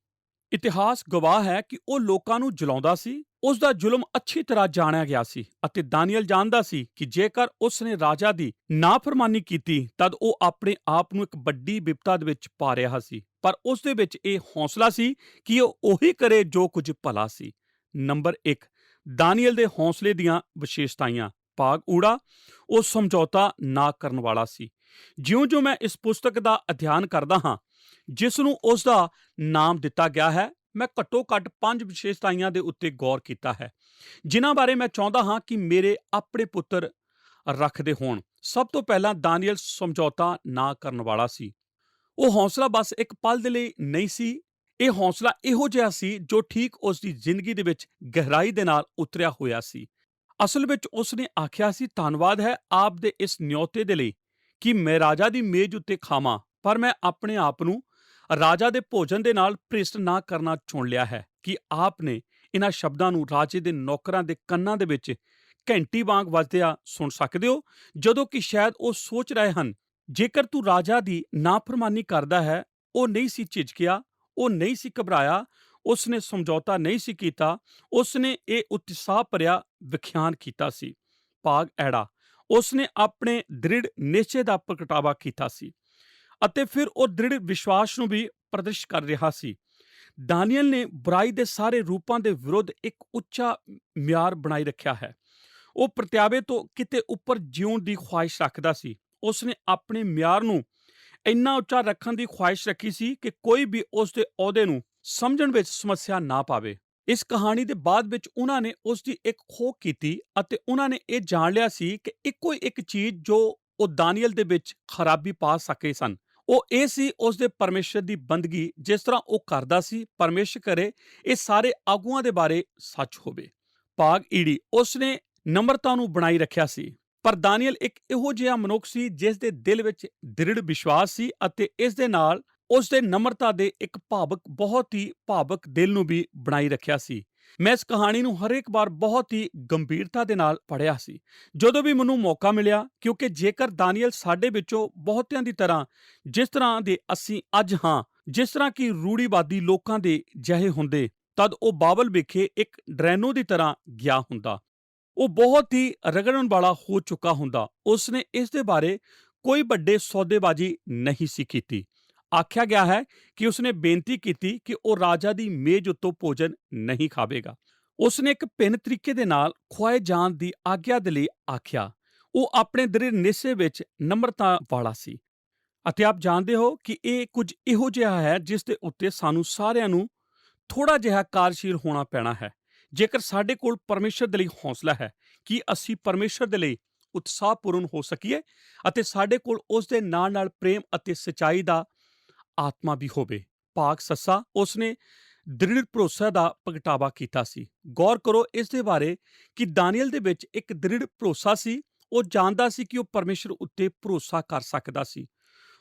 ਇਤਿਹਾਸ ਗਵਾਹ ਹੈ ਕਿ ਉਹ ਲੋਕਾਂ ਨੂੰ ਜਲਾਉਂਦਾ ਸੀ। ਉਸ ਦਾ ਜ਼ੁਲਮ ਅੱਛੀ ਤਰ੍ਹਾਂ ਜਾਣਿਆ ਗਿਆ ਸੀ ਅਤੇ ਦਾਨੀਏਲ ਜਾਣਦਾ ਸੀ ਕਿ ਜੇਕਰ ਉਸ ਨੇ ਰਾਜਾ ਦੀ ਨਾਫਰਮਾਨੀ ਕੀਤੀ ਤਦ ਉਹ ਆਪਣੇ ਆਪ ਨੂੰ ਇੱਕ ਵੱਡੀ ਵਿਪਤਾ ਦੇ ਵਿੱਚ ਪਾ ਰਿਹਾ ਸੀ। ਪਰ ਉਸ ਦੇ ਵਿੱਚ ਇਹ ਹੌਸਲਾ ਸੀ ਕਿ ਉਹ ਉਹੀ ਕਰੇ ਜੋ ਕੁਝ ਭਲਾ ਸੀ। ਨੰਬਰ 1, ਦਾਨੀਏਲ ਦੇ ਹੌਸਲੇ ਦੀਆਂ ਵਿਸ਼ੇਸ਼ਤਾਵਾਂ। ਭਾਗ ਊੜਾ, ਉਹ ਸਮਝੌਤਾ ਨਾ ਕਰਨ ਵਾਲਾ ਸੀ। ਜਿਉਂ-ਜਿਉਂ ਮੈਂ ਇਸ ਪੁਸਤਕ ਦਾ ਅਧਿਐਨ ਕਰਦਾ ਹਾਂ ਜਿਸ ਨੂੰ ਉਸ ਦਾ ਨਾਮ ਦਿੱਤਾ ਗਿਆ ਹੈ, ਮੈਂ ਘੱਟੋ-ਘੱਟ 5 ਵਿਸ਼ੇਸ਼ਤਾਵਾਂ ਦੇ ਉੱਤੇ ਗੌਰ ਕੀਤਾ ਹੈ ਜਿਨ੍ਹਾਂ ਬਾਰੇ ਮੈਂ ਚਾਹੁੰਦਾ ਹਾਂ ਕਿ ਮੇਰੇ ਆਪਣੇ ਪੁੱਤਰ ਰੱਖਦੇ ਹੋਣ। ਸਭ ਤੋਂ ਪਹਿਲਾਂ ਦਾਨੀਏਲ ਸਮਝੌਤਾ ਨਾ ਕਰਨ ਵਾਲਾ ਸੀ। ਉਹ ਹੌਸਲਾ ਬਸ ਇੱਕ ਪਲ ਦੇ ਲਈ ਨਹੀਂ ਸੀ। ਇਹ ਹੌਸਲਾ ਇਹੋ ਜਿਹਾ ਸੀ ਜੋ ਠੀਕ ਉਸ ਦੀ ਜ਼ਿੰਦਗੀ ਦੇ ਵਿੱਚ ਗਹਿਰਾਈ ਦੇ ਨਾਲ ਉਤਰਿਆ ਹੋਇਆ ਸੀ। ਅਸਲ ਵਿੱਚ ਉਸ ਨੇ ਆਖਿਆ ਸੀ, ਧੰਨਵਾਦ ਹੈ ਆਪ ਦੇ ਇਸ ਨਿਯੋਤੇ ਦੇ ਲਈ ਕਿ ਮੈਂ ਰਾਜਾ ਦੀ ਮੇਜ਼ ਉੱਤੇ ਖਾਵਾਂ, ਪਰ ਮੈਂ ਆਪਣੇ ਆਪ ਨੂੰ ਰਾਜਾ ਦੇ ਭੋਜਨ ਦੇ ਨਾਲ ਭ੍ਰਿਸ਼ਟ ਨਾ ਕਰਨਾ ਚੁਣ ਲਿਆ ਹੈ। ਕਿ ਆਪ ਨੇ ਇਹਨਾਂ ਸ਼ਬਦਾਂ ਨੂੰ ਰਾਜੇ ਦੇ ਨੌਕਰਾਂ ਦੇ ਕੰਨਾਂ ਦੇ ਵਿੱਚ ਘੰਟੀ ਵਾਂਗ ਵੱਜਦਿਆਂ ਸੁਣ ਸਕਦੇ ਹੋ, ਜਦੋਂ ਕਿ ਸ਼ਾਇਦ ਉਹ ਸੋਚ ਰਹੇ ਹਨ ਜੇਕਰ ਤੂੰ ਰਾਜਾ ਦੀ ਨਾਫਰਮਾਨੀ ਕਰਦਾ ਹੈ। ਉਹ ਨਹੀਂ ਸੀ ਝਿਜਕਿਆ, ਉਹ ਨਹੀਂ ਸੀ ਘਬਰਾਇਆ, ਉਸ ਨੇ ਸਮਝੌਤਾ ਨਹੀਂ ਸੀ ਕੀਤਾ, ਉਸ ਨੇ ਇਹ ਉਤਸ਼ਾਹ ਭਰਿਆ ਵਿਖਿਆਨ ਕੀਤਾ ਸੀ। ਭਾਗ ਐੜਾ, ਉਸ ਨੇ ਆਪਣੇ ਦ੍ਰਿੜ ਨਿਸ਼ਚੇ ਦਾ ਪ੍ਰਗਟਾਵਾ ਕੀਤਾ ਸੀ ਅਤੇ ਫਿਰ ਉਹ ਦ੍ਰਿੜ ਵਿਸ਼ਵਾਸ ਨੂੰ ਵੀ ਪ੍ਰਦਰਸ਼ਿਤ ਕਰ ਰਿਹਾ ਸੀ। ਦਾਨੀਏਲ ਨੇ ਬੁਰਾਈ ਦੇ ਸਾਰੇ ਰੂਪਾਂ ਦੇ ਵਿਰੁੱਧ ਇੱਕ ਉੱਚਾ ਮਿਆਰ ਬਣਾਈ ਰੱਖਿਆ ਹੈ। ਉਹ ਪ੍ਰਤਿਆਵੇ ਤੋਂ ਕਿਤੇ ਉੱਪਰ ਜਿਉਣ ਦੀ ਖੁਆਇਸ਼ ਰੱਖਦਾ ਸੀ। ਉਸਨੇ ਆਪਣੇ ਮਿਆਰ ਨੂੰ ਇੰਨਾ ਉੱਚਾ ਰੱਖਣ ਦੀ ਖੁਆਇਸ਼ ਰੱਖੀ ਸੀ ਕਿ ਕੋਈ ਵੀ ਉਸ ਦੇ ਅਹੁਦੇ ਨੂੰ ਸਮਝਣ ਵਿੱਚ ਸਮੱਸਿਆ ਨਾ ਪਾਵੇ। ਇਸ ਕਹਾਣੀ ਦੇ ਬਾਅਦ ਵਿੱਚ ਉਹਨਾਂ ਨੇ ਉਸ ਦੀ ਇੱਕ ਖੋਜ ਕੀਤੀ ਅਤੇ ਉਹਨਾਂ ਨੇ ਇਹ ਜਾਣ ਲਿਆ ਸੀ ਕਿ ਇੱਕੋ ਹੀ ਇੱਕ ਚੀਜ਼ ਜੋ ਉਹ ਦਾਨੀਏਲ ਦੇ ਵਿੱਚ ਖਰਾਬੀ ਪਾ ਸਕੇ ਸਨ, ਉਹ ਇਹ ਸੀ ਉਸ ਦੇ ਪਰਮੇਸ਼ਰ ਦੀ ਬੰਦਗੀ। ਜਿਸ ਤਰ੍ਹਾਂ ਉਹ ਕਰਦਾ ਸੀ, ਪਰਮੇਸ਼ਰ ਕਰੇ ਇਹ ਸਾਰੇ ਆਗੂਆਂ ਦੇ ਬਾਰੇ ਸੱਚ ਹੋਵੇ। ਭਾਗ ਈੜੀ, ਉਸਨੇ ਨਮਰਤਾ ਨੂੰ ਬਣਾਈ ਰੱਖਿਆ ਸੀ। ਪਰ ਦਾਨੀਏਲ ਇੱਕ ਇਹੋ ਜਿਹਾ ਮਨੁੱਖ ਸੀ ਜਿਸ ਦੇ ਦਿਲ ਵਿੱਚ ਦ੍ਰਿੜ ਵਿਸ਼ਵਾਸ ਸੀ ਅਤੇ ਇਸ ਦੇ ਨਾਲ ਉਸ ਦੇ ਨਮਰਤਾ ਦੇ ਇੱਕ ਬਹੁਤ ਹੀ ਭਾਵਕ ਦਿਲ ਨੂੰ ਵੀ ਬਣਾਈ ਰੱਖਿਆ ਸੀ। ਮੈਂ ਇਸ ਕਹਾਣੀ ਨੂੰ ਹਰੇਕ ਵਾਰ ਬਹੁਤ ਹੀ ਗੰਭੀਰਤਾ ਦੇ ਨਾਲ ਪੜ੍ਹਿਆ ਸੀ ਜਦੋਂ ਵੀ ਮੈਨੂੰ ਮੌਕਾ ਮਿਲਿਆ, ਕਿਉਂਕਿ ਜੇਕਰ ਦਾਨੀਏਲ ਸਾਡੇ ਵਿੱਚੋਂ ਬਹੁਤਿਆਂ ਦੀ ਤਰ੍ਹਾਂ ਜਿਸ ਤਰ੍ਹਾਂ ਦੇ ਅਸੀਂ ਅੱਜ ਹਾਂ, ਜਿਸ ਤਰ੍ਹਾਂ ਕਿ ਰੂੜੀਵਾਦੀ ਲੋਕਾਂ ਦੇ ਜਿਹੇ ਹੁੰਦੇ, ਤਦ ਉਹ ਬਾਬਲ ਵਿਖੇ ਇੱਕ ਡਰੈਨੋ ਦੀ ਤਰ੍ਹਾਂ ਗਿਆ ਹੁੰਦਾ। ਉਹ ਬਹੁਤ ਹੀ ਰਗੜਨ ਵਾਲਾ ਹੋ ਚੁੱਕਾ ਹੁੰਦਾ। ਉਸਨੇ ਇਸ ਦੇ ਬਾਰੇ ਕੋਈ ਵੱਡੇ ਸੌਦੇਬਾਜ਼ੀ ਨਹੀਂ ਸੀ ਕੀਤੀ। ਆਖਿਆ ਗਿਆ ਹੈ ਕਿ ਉਸਨੇ ਬੇਨਤੀ ਕੀਤੀ ਕਿ ਉਹ ਰਾਜਾ ਦੀ ਮੇਜ਼ ਉੱਤੋਂ ਭੋਜਨ ਨਹੀਂ ਖਾਵੇਗਾ। ਉਸਨੇ ਇੱਕ ਭਿੰਨ ਤਰੀਕੇ ਦੇ ਨਾਲ ਖੁਆਏ ਜਾਣ ਦੀ ਆਗਿਆ ਦੇ ਲਈ ਆਖਿਆ। ਉਹ ਆਪਣੇ ਦ੍ਰਿੜ ਨਿਸ਼ਚੇ ਵਿੱਚ ਨਮਰਤਾ ਵਾਲਾ ਸੀ। ਅਤੇ ਆਪ ਜਾਣਦੇ ਹੋ ਕਿ ਇਹ ਕੁਝ ਇਹੋ ਜਿਹਾ ਹੈ ਜਿਸ ਦੇ ਉੱਤੇ ਸਾਨੂੰ ਸਾਰਿਆਂ ਨੂੰ ਥੋੜਾ ਜਿਹਾ ਕਾਰਜਸ਼ੀਲ ਹੋਣਾ ਪੈਣਾ ਹੈ। ਜੇਕਰ ਸਾਡੇ ਕੋਲ ਪਰਮੇਸ਼ਰ ਦੇ ਲਈ ਹੌਸਲਾ ਹੈ ਕਿ ਅਸੀਂ ਪਰਮੇਸ਼ਰ ਦੇ ਲਈ ਉਤਸ਼ਾਹਪੂਰਨ ਹੋ ਸਕੀਏ ਅਤੇ ਸਾਡੇ ਕੋਲ ਉਸ ਦੇ ਨਾਲ ਪ੍ਰੇਮ ਅਤੇ ਸੱਚਾਈ ਦਾ ਆਤਮਾ ਵੀ ਹੋਵੇ। ਭਾਗ ਸੱਸਾ, ਉਸਨੇ ਦ੍ਰਿੜ ਭਰੋਸਾ ਦਾ ਪ੍ਰਗਟਾਵਾ ਕੀਤਾ ਸੀ। ਗੌਰ ਕਰੋ ਇਸ ਦੇ ਬਾਰੇ ਕਿ ਦਾਨੀਏਲ ਦੇ ਵਿੱਚ ਇੱਕ ਦ੍ਰਿੜ ਭਰੋਸਾ ਸੀ। ਉਹ ਜਾਣਦਾ ਸੀ ਕਿ ਉਹ ਪਰਮੇਸ਼ਰ ਉੱਤੇ ਭਰੋਸਾ ਕਰ ਸਕਦਾ ਸੀ।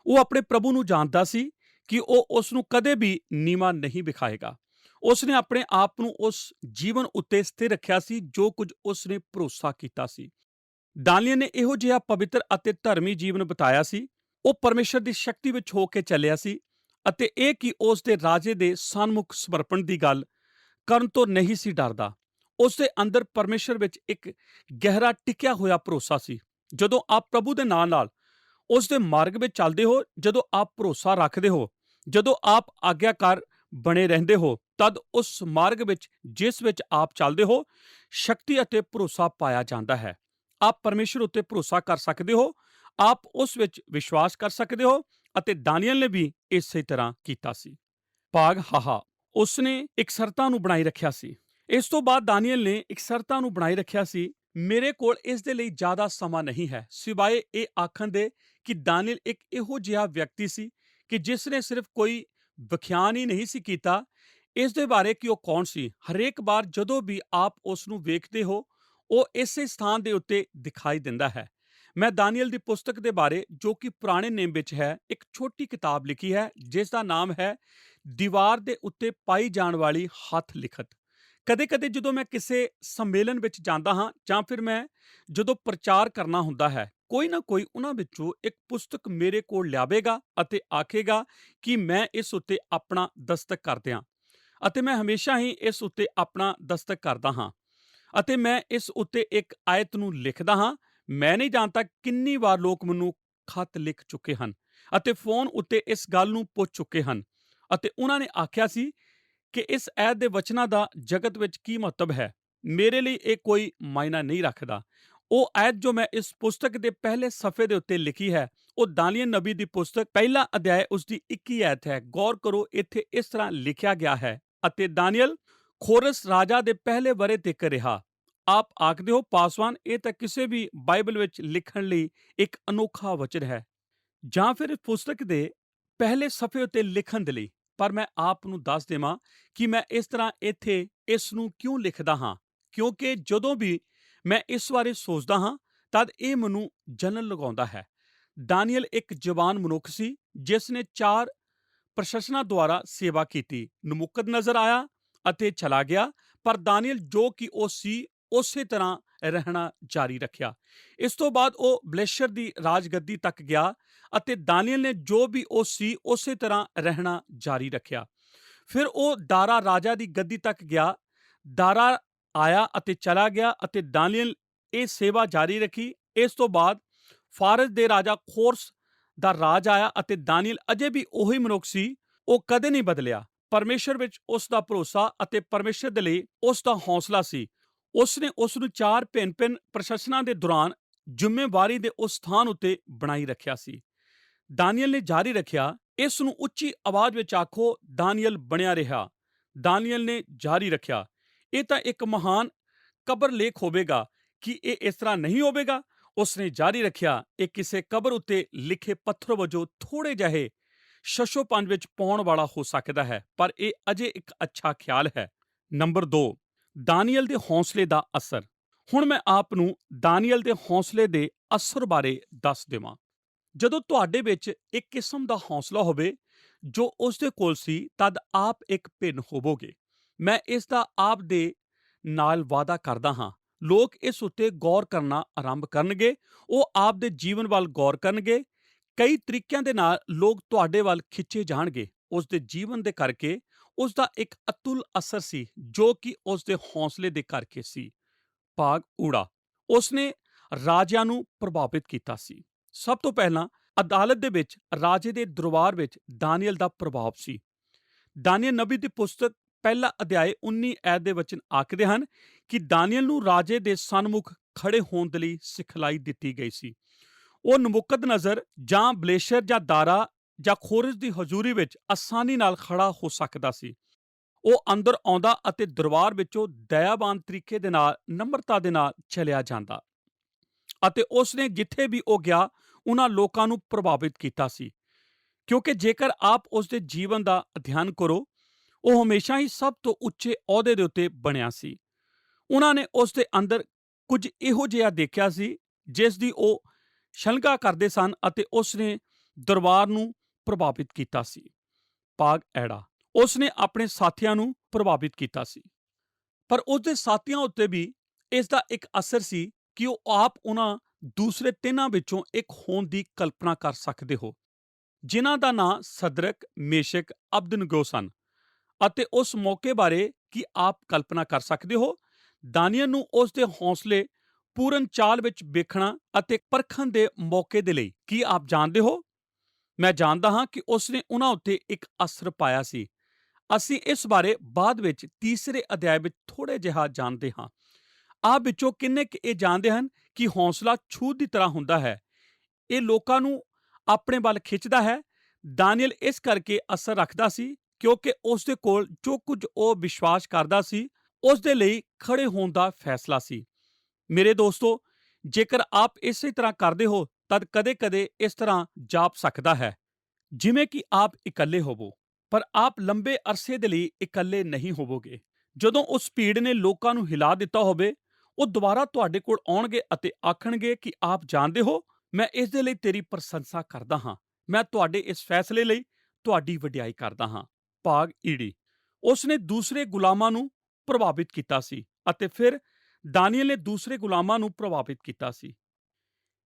ਉਹ ਆਪਣੇ ਪ੍ਰਭੂ ਨੂੰ ਜਾਣਦਾ ਸੀ ਕਿ ਉਹ ਉਸ ਨੂੰ ਕਦੇ ਵੀ ਨੀਵਾਂ ਨਹੀਂ ਵਿਖਾਏਗਾ। ਉਸਨੇ ਆਪਣੇ ਆਪ ਨੂੰ ਉਸ ਜੀਵਨ ਉੱਤੇ ਸਥਿਰ ਰੱਖਿਆ ਸੀ ਜੋ ਕੁਝ ਉਸਨੇ ਭਰੋਸਾ ਕੀਤਾ ਸੀ। ਦਾਨੀਏਲ ਨੇ ਇਹੋ ਜਿਹਾ ਪਵਿੱਤਰ ਅਤੇ ਧਰਮੀ ਜੀਵਨ ਬਿਤਾਇਆ ਸੀ। ਉਹ ਪਰਮੇਸ਼ਰ ਦੀ ਸ਼ਕਤੀ ਵਿੱਚ ਹੋ ਕੇ ਚੱਲਿਆ ਸੀ ਅਤੇ ਇਹ ਕਿ ਉਸ ਦੇ ਰਾਜੇ ਦੇ ਸਨਮੁਖ ਸਮਰਪਣ ਦੀ ਗੱਲ ਕਰਨ ਤੋਂ ਨਹੀਂ ਸੀ ਡਰਦਾ। ਉਸ ਦੇ ਅੰਦਰ ਪਰਮੇਸ਼ਰ ਵਿੱਚ ਇੱਕ ਗਹਿਰਾ ਟਿਕਿਆ ਹੋਇਆ ਭਰੋਸਾ ਸੀ। ਜਦੋਂ ਆਪ ਪ੍ਰਭੂ ਦੇ ਨਾਲ ਉਸ ਦੇ ਮਾਰਗ ਵਿੱਚ ਚੱਲਦੇ ਹੋ, ਜਦੋਂ ਆਪ ਭਰੋਸਾ ਰੱਖਦੇ ਹੋ, ਜਦੋਂ ਆਪ ਆਗਿਆਕਾਰ ਬਣੇ ਰਹਿੰਦੇ ਹੋ, ਤਦ ਉਸ ਮਾਰਗ ਵਿੱਚ ਜਿਸ ਵਿੱਚ ਆਪ ਚੱਲਦੇ ਹੋ ਸ਼ਕਤੀ ਅਤੇ ਭਰੋਸਾ ਪਾਇਆ ਜਾਂਦਾ ਹੈ। ਆਪ ਪਰਮੇਸ਼ਰ ਉੱਤੇ ਭਰੋਸਾ ਕਰ ਸਕਦੇ ਹੋ, ਆਪ ਉਸ ਵਿੱਚ ਵਿਸ਼ਵਾਸ ਕਰ ਸਕਦੇ ਹੋ ਅਤੇ ਦਾਨੀਏਲ ਨੇ ਵੀ ਇਸੇ ਤਰ੍ਹਾਂ ਕੀਤਾ ਸੀ। ਭਾਗ ਹਾਹਾ, ਉਸਨੇ ਇਕਸਰਤਾ ਨੂੰ ਬਣਾਈ ਰੱਖਿਆ ਸੀ। ਇਸ ਤੋਂ ਬਾਅਦ ਦਾਨੀਏਲ ਨੇ ਇਕਸਰਤਾ ਨੂੰ ਬਣਾਈ ਰੱਖਿਆ ਸੀ। ਮੇਰੇ ਕੋਲ ਇਸ ਦੇ ਲਈ ਜ਼ਿਆਦਾ ਸਮਾਂ ਨਹੀਂ ਹੈ ਸਿਵਾਏ ਇਹ ਆਖਣ ਦੇ ਕਿ ਦਾਨੀਏਲ ਇੱਕ ਇਹੋ ਜਿਹਾ ਵਿਅਕਤੀ ਸੀ ਕਿ ਜਿਸ ਨੇ ਸਿਰਫ ਕੋਈ ਵਿਖਿਆਨ ਹੀ ਨਹੀਂ ਸੀ ਕੀਤਾ ਇਸ ਦੇ ਬਾਰੇ ਕਿ ਉਹ ਕੌਣ ਸੀ। ਹਰੇਕ ਵਾਰ ਜਦੋਂ ਵੀ ਆਪ ਉਸ ਨੂੰ ਵੇਖਦੇ ਹੋ, ਉਹ ਇਸੇ ਸਥਾਨ ਦੇ ਉੱਤੇ ਦਿਖਾਈ ਦਿੰਦਾ ਹੈ। ਮੈਂ ਦਾਨੀਏਲ ਦੀ ਪੁਸਤਕ ਦੇ ਬਾਰੇ, ਜੋ ਕਿ ਪੁਰਾਣੇ ਨੇਮ ਵਿੱਚ ਹੈ, ਇੱਕ ਛੋਟੀ ਕਿਤਾਬ ਲਿਖੀ ਹੈ ਜਿਸ ਦਾ ਨਾਮ ਹੈ ਦੀਵਾਰ ਦੇ ਉੱਤੇ ਪਾਈ ਜਾਣ ਵਾਲੀ ਹੱਥ ਲਿਖਤ। ਕਦੇ-ਕਦੇ ਜਦੋਂ ਮੈਂ ਕਿਸੇ ਸੰਮੇਲਨ ਵਿੱਚ ਜਾਂਦਾ ਹਾਂ ਜਾਂ ਫਿਰ ਮੈਂ ਜਦੋਂ ਪ੍ਰਚਾਰ ਕਰਨਾ ਹੁੰਦਾ ਹੈ, ਕੋਈ ਨਾ ਕੋਈ ਉਹਨਾਂ ਵਿੱਚੋਂ ਇੱਕ ਪੁਸਤਕ ਮੇਰੇ ਕੋਲ ਲਿਆਵੇਗਾ ਅਤੇ ਆਖੇਗਾ ਕਿ ਮੈਂ ਇਸ ਉੱਤੇ ਆਪਣਾ ਦਸਤਕ ਕਰ ਦਿਆਂ, ਅਤੇ ਮੈਂ ਹਮੇਸ਼ਾ ਹੀ ਇਸ ਉੱਤੇ ਆਪਣਾ ਦਸਤਕ ਕਰਦਾ ਹਾਂ ਅਤੇ ਮੈਂ ਇਸ ਉੱਤੇ ਇੱਕ ਆਇਤ ਨੂੰ ਲਿਖਦਾ ਹਾਂ। ਮੈਂ ਨਹੀਂ ਜਾਣਦਾ ਕਿੰਨੀ ਵਾਰ ਲੋਕ ਮੈਨੂੰ ਖੱਤ ਲਿਖ ਚੁੱਕੇ ਹਨ ਅਤੇ ਫੋਨ ਉੱਤੇ ਇਸ ਗੱਲ ਨੂੰ ਪੁੱਛ ਚੁੱਕੇ ਹਨ ਅਤੇ ਉਹਨਾਂ ਨੇ ਆਖਿਆ ਸੀ ਕਿ ਇਸ ਐਤ ਦੇ ਵਚਨਾਂ ਦਾ ਜਗਤ ਵਿੱਚ ਕੀ ਮਹੱਤਵ ਹੈ। ਮੇਰੇ ਲਈ ਇਹ ਕੋਈ ਮਾਇਨਾ ਨਹੀਂ ਰੱਖਦਾ। ਉਹ ਐਤ ਜੋ ਮੈਂ ਇਸ ਪੁਸਤਕ ਦੇ ਪਹਿਲੇ ਸਫ਼ੇ ਦੇ ਉੱਤੇ ਲਿਖੀ ਹੈ, ਉਹ ਦਾਨੀਏਲ ਨਬੀ ਦੀ ਪੁਸਤਕ ਪਹਿਲਾ ਅਧਿਆਇ ਉਸ ਦੀ 21 ਐਤ ਹੈ। ਗੌਰ ਕਰੋ, ਇੱਥੇ ਇਸ ਤਰ੍ਹਾਂ ਲਿਖਿਆ ਗਿਆ ਹੈ, ਅਤੇ ਦਾਨੀਏਲ ਖੋਰਸ ਰਾਜਾ ਦੇ ਪਹਿਲੇ ਵਰ੍ਹੇ ਤੱਕ ਰਿਹਾ। ਆਪ ਆਖਦੇ ਹੋ ਪਾਸਵਾਨ, ਇਹ ਤਾਂ ਕਿਸੇ ਵੀ ਬਾਈਬਲ ਵਿੱਚ ਲਿਖਣ ਲਈ ਇੱਕ ਅਨੋਖਾ ਵਚਨ ਹੈ ਜਾਂ ਫਿਰ ਪੁਸਤਕ ਦੇ ਪਹਿਲੇ ਸਫ਼ੇ ਉੱਤੇ ਲਿਖਣ ਦੇ ਲਈ। ਪਰ ਮੈਂ ਆਪ ਨੂੰ ਦੱਸ ਦੇਵਾਂ ਕਿ ਮੈਂ ਇਸ ਤਰ੍ਹਾਂ ਇੱਥੇ ਇਸ ਨੂੰ ਕਿਉਂ ਲਿਖਦਾ ਹਾਂ, ਕਿਉਂਕਿ ਜਦੋਂ ਵੀ ਮੈਂ ਇਸ ਬਾਰੇ ਸੋਚਦਾ ਹਾਂ ਤਦ ਇਹ ਮੈਨੂੰ ਜਲਨ ਲਗਾਉਂਦਾ ਹੈ। ਦਾਨੀਏਲ ਇੱਕ ਜਵਾਨ ਮਨੁੱਖ ਸੀ ਜਿਸ ਨੇ 4 ਪ੍ਰਸ਼ਾਸਨਾਂ ਦੁਆਰਾ ਸੇਵਾ ਕੀਤੀ। ਨਬੂਕਦਨਜ਼ਰ ਆਇਆ ਅਤੇ ਚਲਾ ਗਿਆ, ਪਰ ਦਾਨੀਏਲ ਜੋ ਕਿ ਉਹ ਸੀ ਉਸੇ ਤਰ੍ਹਾਂ ਰਹਿਣਾ ਜਾਰੀ ਰੱਖਿਆ। ਇਸ ਤੋਂ ਬਾਅਦ ਉਹ ਬਲੇਸ਼ਰ ਦੀ ਰਾਜਗੱਦੀ ਤੱਕ ਗਿਆ ਅਤੇ ਦਾਨੀਏਲ ਨੇ ਜੋ ਵੀ ਉਹ ਸੀ ਉਸੇ ਤਰ੍ਹਾਂ ਰਹਿਣਾ ਜਾਰੀ ਰੱਖਿਆ। ਫਿਰ ਉਹ ਦਾਰਾ ਰਾਜਾ ਦੀ ਗੱਦੀ ਤੱਕ ਗਿਆ। ਦਾਰਾ ਆਇਆ ਅਤੇ ਚਲਾ ਗਿਆ ਅਤੇ ਦਾਨੀਏਲ ਇਹ ਸੇਵਾ ਜਾਰੀ ਰੱਖੀ। ਇਸ ਤੋਂ ਬਾਅਦ ਫਾਰਸ ਦੇ ਰਾਜਾ ਖੋਰਸ ਦਾ ਰਾਜ ਆਇਆ ਅਤੇ ਦਾਨੀਏਲ ਅਜੇ ਵੀ ਉਹੀ ਮਨੁੱਖ ਸੀ। ਉਹ ਕਦੇ ਨਹੀਂ ਬਦਲਿਆ। ਪਰਮੇਸ਼ਰ ਵਿੱਚ ਉਸ ਦਾ ਭਰੋਸਾ ਅਤੇ ਪਰਮੇਸ਼ਰ ਦੇ ਲਈ ਉਸ ਦਾ ਹੌਸਲਾ ਸੀ। ਉਸ ਨੇ ਉਸ ਨੂੰ 4 ਭਿੰਨ-ਭਿੰਨ ਪ੍ਰਸ਼ਾਸਨਾਂ ਦੇ ਦੌਰਾਨ ਜ਼ਿੰਮੇਵਾਰੀ ਦੇ ਉਸ ਸਥਾਨ ਉੱਤੇ ਬਣਾਈ ਰੱਖਿਆ ਸੀ। ਦਾਨੀਏਲ ਨੇ ਜਾਰੀ ਰੱਖਿਆ, ਇਸ ਨੂੰ ਉੱਚੀ ਆਵਾਜ਼ ਵਿੱਚ ਆਖੋ, ਦਾਨੀਏਲ ਬਣਿਆ ਰਿਹਾ। ਦਾਨੀਏਲ ਨੇ ਜਾਰੀ ਰੱਖਿਆ, ਇਹ ਤਾਂ ਇੱਕ ਮਹਾਨ ਕਬਰ ਲੇਖ ਹੋਵੇਗਾ। ਕਿ ਇਹ ਇਸ ਤਰ੍ਹਾਂ ਨਹੀਂ ਹੋਵੇਗਾ? ਉਸ ਨੇ ਜਾਰੀ ਰੱਖਿਆ, ਇਹ ਕਿਸੇ ਕਬਰ ਉੱਤੇ ਲਿਖੇ ਪੱਥਰ ਵਜੋਂ ਥੋੜੇ ਜਿਹੇ ਸ਼ਸ਼ੋਪੰਜ ਵਿੱਚ ਪਾਉਣ ਵਾਲਾ ਹੋ ਸਕਦਾ ਹੈ, ਪਰ ਇਹ ਅਜੇ ਇੱਕ ਅੱਛਾ ਖਿਆਲ ਹੈ। ਨੰਬਰ 2, ਦਾਨੀਏਲ ਦੇ ਹੌਸਲੇ ਦਾ ਅਸਰ। ਹੁਣ ਮੈਂ ਆਪ ਨੂੰ ਦਾਨੀਏਲ ਦੇ ਹੌਸਲੇ ਦੇ ਅਸਰ ਬਾਰੇ ਦੱਸ ਦੇਵਾਂ। ਜਦੋਂ ਤੁਹਾਡੇ ਵਿੱਚ ਇੱਕ ਕਿਸਮ ਦਾ ਹੌਸਲਾ ਹੋਵੇ ਜੋ ਉਸ ਦੇ ਕੋਲ ਸੀ, ਤਦ ਆਪ ਇੱਕ ਭਿੰਨ ਹੋਵੋਗੇ। ਮੈਂ ਇਸ ਦਾ ਆਪ ਦੇ ਨਾਲ ਵਾਅਦਾ ਕਰਦਾ ਹਾਂ। ਲੋਕ ਇਸ ਉੱਤੇ ਗੌਰ ਕਰਨਾ ਆਰੰਭ ਕਰਨਗੇ। ਉਹ ਆਪ ਦੇ ਜੀਵਨ ਵੱਲ ਗੌਰ ਕਰਨਗੇ। ਕਈ ਤਰੀਕਿਆਂ ਦੇ ਨਾਲ ਲੋਕ ਤੁਹਾਡੇ ਵੱਲ ਖਿੱਚੇ ਜਾਣਗੇ। ਉਸ ਦੇ ਜੀਵਨ ਦੇ ਕਰਕੇ ਉਸ ਦਾ ਇੱਕ ਅਤੁੱਲ ਅਸਰ ਸੀ, ਜੋ ਕਿ ਉਸ ਦੇ ਹੌਸਲੇ ਦੇ ਕਰਕੇ ਸੀ। ਭਾਗ ਊੜਾ। ਉਸ ਨੇ ਰਾਜਿਆਂ ਨੂੰ ਪ੍ਰਭਾਵਿਤ ਕੀਤਾ ਸੀ। ਸਭ ਤੋਂ ਪਹਿਲਾਂ ਅਦਾਲਤ ਦੇ ਵਿੱਚ ਰਾਜੇ ਦੇ ਦਰਬਾਰ ਵਿੱਚ ਦਾਨੀਏਲ ਦਾ ਪ੍ਰਭਾਵ ਸੀ। ਦਾਨੀਏਲ ਨਬੀ ਦੀ ਪੁਸਤਕ ਪਹਿਲਾ ਅਧਿਆਇ 19 ਐਤ ਦੇ ਵਚਨ ਆਖਦੇ ਹਨ ਕਿ ਦਾਨੀਏਲ ਨੂੰ ਰਾਜੇ ਦੇ ਸਨਮੁਖ ਖੜੇ ਹੋਣ ਦੇ ਲਈ ਸਿਖਲਾਈ ਦਿੱਤੀ ਗਈ ਸੀ। ਉਹ ਨਬੂਕਦਨਜ਼ਰ ਜਾਂ ਬਲੇਸ਼ਰ ਜਾਂ ਦਾਰਾ ਜਾਂ ਖੋਰਸ ਦੀ ਹਜ਼ੂਰੀ ਵਿੱਚ ਆਸਾਨੀ ਨਾਲ ਖੜਾ ਹੋ ਸਕਦਾ ਸੀ। ਉਹ ਅੰਦਰ ਆਉਂਦਾ ਅਤੇ ਦਰਬਾਰ ਵਿੱਚੋਂ ਦਇਆਵਾਨ ਤਰੀਕੇ ਦੇ ਨਾਲ, ਨਮਰਤਾ ਦੇ ਨਾਲ ਚਲਿਆ ਜਾਂਦਾ ਅਤੇ ਉਸ ਨੇ ਜਿੱਥੇ ਵੀ ਉਹ ਗਿਆ ਉਹਨਾਂ ਲੋਕਾਂ ਨੂੰ ਪ੍ਰਭਾਵਿਤ ਕੀਤਾ ਸੀ। ਕਿਉਂਕਿ ਜੇਕਰ ਆਪ ਉਸ ਦੇ ਜੀਵਨ ਦਾ ਅਧਿਐਨ ਕਰੋ, ਉਹ ਹਮੇਸ਼ਾ ਹੀ ਸਭ ਤੋਂ ਉੱਚੇ ਅਹੁਦੇ ਦੇ ਉੱਤੇ ਬਣਿਆ ਸੀ। ਉਹਨਾਂ ਨੇ ਉਸ ਦੇ ਅੰਦਰ ਕੁਝ ਇਹੋ ਜਿਹਾ ਦੇਖਿਆ ਸੀ ਜਿਸ ਦੀ ਉਹ ਸ਼ਲਾਘਾ ਕਰਦੇ ਸਨ ਅਤੇ ਉਸ ਨੇ ਦਰਬਾਰ ਨੂੰ ਪ੍ਰਭਾਵਿਤ ਕੀਤਾ ਸੀ। ਭਾਗ ਐੜਾ। ਉਸ ਨੇ ਆਪਣੇ ਸਾਥੀਆਂ ਨੂੰ ਪ੍ਰਭਾਵਿਤ ਕੀਤਾ ਸੀ, ਪਰ ਉਸ ਦੇ ਸਾਥੀਆਂ ਉੱਤੇ ਵੀ ਇਸ ਦਾ ਇੱਕ ਅਸਰ ਸੀ ਕਿ ਉਹ ਆਪ ਉਹਨਾਂ ਦੂਸਰੇ ਤਿੰਨਾਂ ਵਿੱਚੋਂ ਇੱਕ ਹੋਣ ਦੀ ਕਲਪਨਾ ਕਰ ਸਕਦੇ ਹੋ, ਜਿਨ੍ਹਾਂ ਦਾ ਨਾਂ ਸਦਰਕ, ਮੇਸ਼ਕ, ਅਬਦਨਗੋ ਸਨ। ਅਤੇ ਉਸ ਮੌਕੇ ਬਾਰੇ ਕੀ ਆਪ ਕਲਪਨਾ ਕਰ ਸਕਦੇ ਹੋ? ਦਾਨੀਏਲ ਨੂੰ ਉਸ ਦੇ ਹੌਸਲੇ ਪੂਰਨ ਚਾਲ ਵਿੱਚ ਵੇਖਣਾ ਅਤੇ ਪਰਖਣ ਦੇ ਮੌਕੇ ਦੇ ਲਈ ਕੀ ਆਪ ਜਾਣਦੇ ਹੋ? ਮੈਂ ਜਾਣਦਾ ਹਾਂ ਕਿ ਉਸ ਨੇ ਉਹਨਾਂ ਉੱਤੇ ਇੱਕ ਅਸਰ ਪਾਇਆ ਸੀ। ਅਸੀਂ ਇਸ ਬਾਰੇ ਬਾਅਦ ਵਿੱਚ ਤੀਸਰੇ ਅਧਿਆਇ ਵਿੱਚ ਥੋੜ੍ਹਾ ਜਿਹਾ ਜਾਣਦੇ ਹਾਂ। ਆਪ ਵਿੱਚੋਂ ਕਿੰਨੇ ਕੁ ਇਹ ਜਾਣਦੇ ਹਨ ਕਿ ਹੌਸਲਾ ਛੂਤ ਦੀ ਤਰ੍ਹਾਂ ਹੁੰਦਾ ਹੈ। ਇਹ ਲੋਕਾਂ ਨੂੰ ਆਪਣੇ ਵੱਲ ਖਿੱਚਦਾ ਹੈ। ਦਾਨੀਏਲ ਇਸ ਕਰਕੇ ਅਸਰ ਰੱਖਦਾ ਸੀ ਕਿਉਂਕਿ ਉਸ ਦੇ ਕੋਲ ਜੋ ਕੁਝ ਉਹ ਵਿਸ਼ਵਾਸ ਕਰਦਾ ਸੀ, ਉਸ ਦੇ ਲਈ ਖੜੇ ਹੋਣ ਦਾ ਫੈਸਲਾ ਸੀ। ਮੇਰੇ ਦੋਸਤੋ, ਜੇਕਰ ਆਪ ਇਸੇ ਤਰ੍ਹਾਂ ਕਰਦੇ ਹੋ ਤਦ ਕਦੇ-ਕਦੇ ਇਸ ਤਰ੍ਹਾਂ ਜਾਪ ਸਕਦਾ ਹੈ ਜਿਵੇਂ ਕਿ ਆਪ ਇਕੱਲੇ ਹੋਵੋ, ਪਰ ਆਪ ਲੰਬੇ ਅਰਸੇ ਦੇ ਲਈ ਇਕੱਲੇ ਨਹੀਂ ਹੋਵੋਗੇ। ਜਦੋਂ ਉਸ ਭੀੜ ਨੇ ਲੋਕਾਂ ਨੂੰ ਹਿਲਾ ਦਿੱਤਾ ਹੋਵੇ, ਉਹ ਦੁਬਾਰਾ ਤੁਹਾਡੇ ਕੋਲ ਆਉਣਗੇ ਅਤੇ ਆਖਣਗੇ ਕਿ ਆਪ ਜਾਣਦੇ ਹੋ, ਮੈਂ ਇਸ ਦੇ ਲਈ ਤੇਰੀ ਪ੍ਰਸ਼ੰਸਾ ਕਰਦਾ ਹਾਂ। ਮੈਂ ਤੁਹਾਡੇ ਇਸ ਫੈਸਲੇ ਲਈ ਤੁਹਾਡੀ ਵਡਿਆਈ ਕਰਦਾ ਹਾਂ। ਭਾਗ ਈੜੀ। ਉਸ ਨੇ ਦੂਸਰੇ ਗੁਲਾਮਾਂ ਨੂੰ ਪ੍ਰਭਾਵਿਤ ਕੀਤਾ ਸੀ ਅਤੇ ਫਿਰ ਦਾਨੀਏਲ ਨੇ ਦੂਸਰੇ ਗੁਲਾਮਾਂ ਨੂੰ ਪ੍ਰਭਾਵਿਤ ਕੀਤਾ ਸੀ।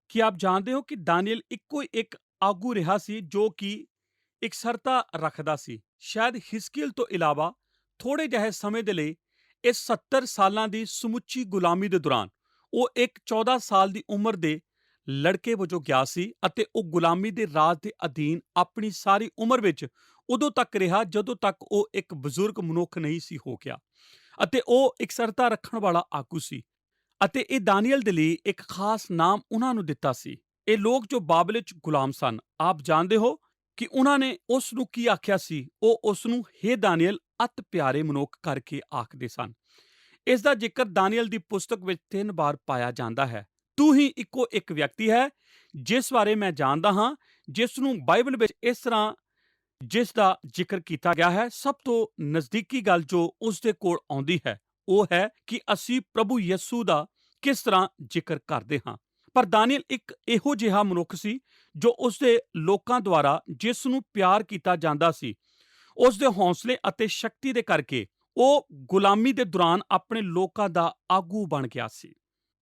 ਕੀ ਆਪ ਜਾਣਦੇ ਹੋ ਕਿ ਦਾਨੀਏਲ ਇੱਕੋ ਇੱਕ ਆਗੂ ਰਿਹਾ ਸੀ ਜੋ ਕਿ ਇਕਸਰਤਾ ਰੱਖਦਾ ਸੀ? ਸ਼ਾਇਦ ਹਿਸਕੀਲ ਤੋਂ ਇਲਾਵਾ ਥੋੜੇ ਜਿਹੇ ਸਮੇਂ ਦੇ ਲਈ ਇਸ 70 ਸਾਲਾਂ ਦੀ ਸਮੁੱਚੀ ਗੁਲਾਮੀ ਦੇ ਦੌਰਾਨ ਉਹ ਇੱਕ 14 ਸਾਲ ਦੀ ਉਮਰ ਦੇ ਲੜਕੇ ਵਜੋਂ ਗਿਆ ਸੀ ਅਤੇ ਉਹ ਗੁਲਾਮੀ ਦੇ ਰਾਜ ਦੇ ਅਧੀਨ ਆਪਣੀ ਸਾਰੀ ਉਮਰ ਵਿੱਚ ਉਦੋਂ ਤੱਕ ਰਿਹਾ ਜਦੋਂ ਤੱਕ ਉਹ ਇੱਕ ਬਜ਼ੁਰਗ ਮਨੁੱਖ ਨਹੀਂ ਸੀ ਹੋ ਗਿਆ ਅਤੇ ਉਹ ਇਕਸਰਤਾ ਰੱਖਣ ਵਾਲਾ ਆਗੂ ਸੀ। ਅਤੇ ਇਹ ਦਾਨੀਏਲ ਦੇ ਲਈ ਇੱਕ ਖਾਸ ਨਾਮ ਉਹਨਾਂ ਨੂੰ ਦਿੱਤਾ ਸੀ। ਇਹ ਲੋਕ ਜੋ ਬਾਬਲ ਵਿੱਚ ਗੁਲਾਮ ਸਨ, ਆਪ ਜਾਣਦੇ ਹੋ ਕਿ ਉਹਨਾਂ ਨੇ ਉਸ ਨੂੰ ਕੀ ਆਖਿਆ ਸੀ? ਉਹ ਉਸ ਨੂੰ ਹੇ ਦਾਨੀਏਲ ਅਤ ਪਿਆਰੇ ਮਨੁੱਖ ਕਰਕੇ ਆਖਦੇ ਸਨ। ਇਸ ਦਾ ਜ਼ਿਕਰ ਦਾਨੀਏਲ ਦੀ ਪੁਸਤਕ ਵਿੱਚ 3 ਵਾਰ ਪਾਇਆ ਜਾਂਦਾ ਹੈ। ਤੂੰ ਹੀ ਇੱਕੋ ਇੱਕ ਵਿਅਕਤੀ ਹੈ ਜਿਸ ਬਾਰੇ ਮੈਂ ਜਾਣਦਾ ਹਾਂ, ਜਿਸ ਨੂੰ ਬਾਈਬਲ ਵਿੱਚ ਇਸ ਤਰ੍ਹਾਂ ਜਿਸ ਦਾ ਜ਼ਿਕਰ ਕੀਤਾ ਗਿਆ ਹੈ। ਸਭ ਤੋਂ ਨਜ਼ਦੀਕੀ ਗੱਲ ਜੋ ਉਸ ਦੇ ਕੋਲ ਆਉਂਦੀ ਹੈ ਉਹ ਹੈ ਕਿ ਅਸੀਂ ਪ੍ਰਭੂ ਯਿਸੂ ਦਾ ਕਿਸ ਤਰ੍ਹਾਂ ਜ਼ਿਕਰ ਕਰਦੇ ਹਾਂ। ਪਰ ਦਾਨੀਏਲ ਇੱਕ ਇਹੋ ਜਿਹਾ ਮਨੁੱਖ ਸੀ ਜੋ ਉਸ ਦੇ ਲੋਕਾਂ ਦੁਆਰਾ ਜਿਸ ਨੂੰ ਪਿਆਰ ਕੀਤਾ ਜਾਂਦਾ ਸੀ, ਉਸ ਦੇ ਹੌਸਲੇ ਅਤੇ ਸ਼ਕਤੀ ਦੇ ਕਰਕੇ ਉਹ ਗੁਲਾਮੀ ਦੇ ਦੌਰਾਨ ਆਪਣੇ ਲੋਕਾਂ ਦਾ ਆਗੂ ਬਣ ਗਿਆ ਸੀ।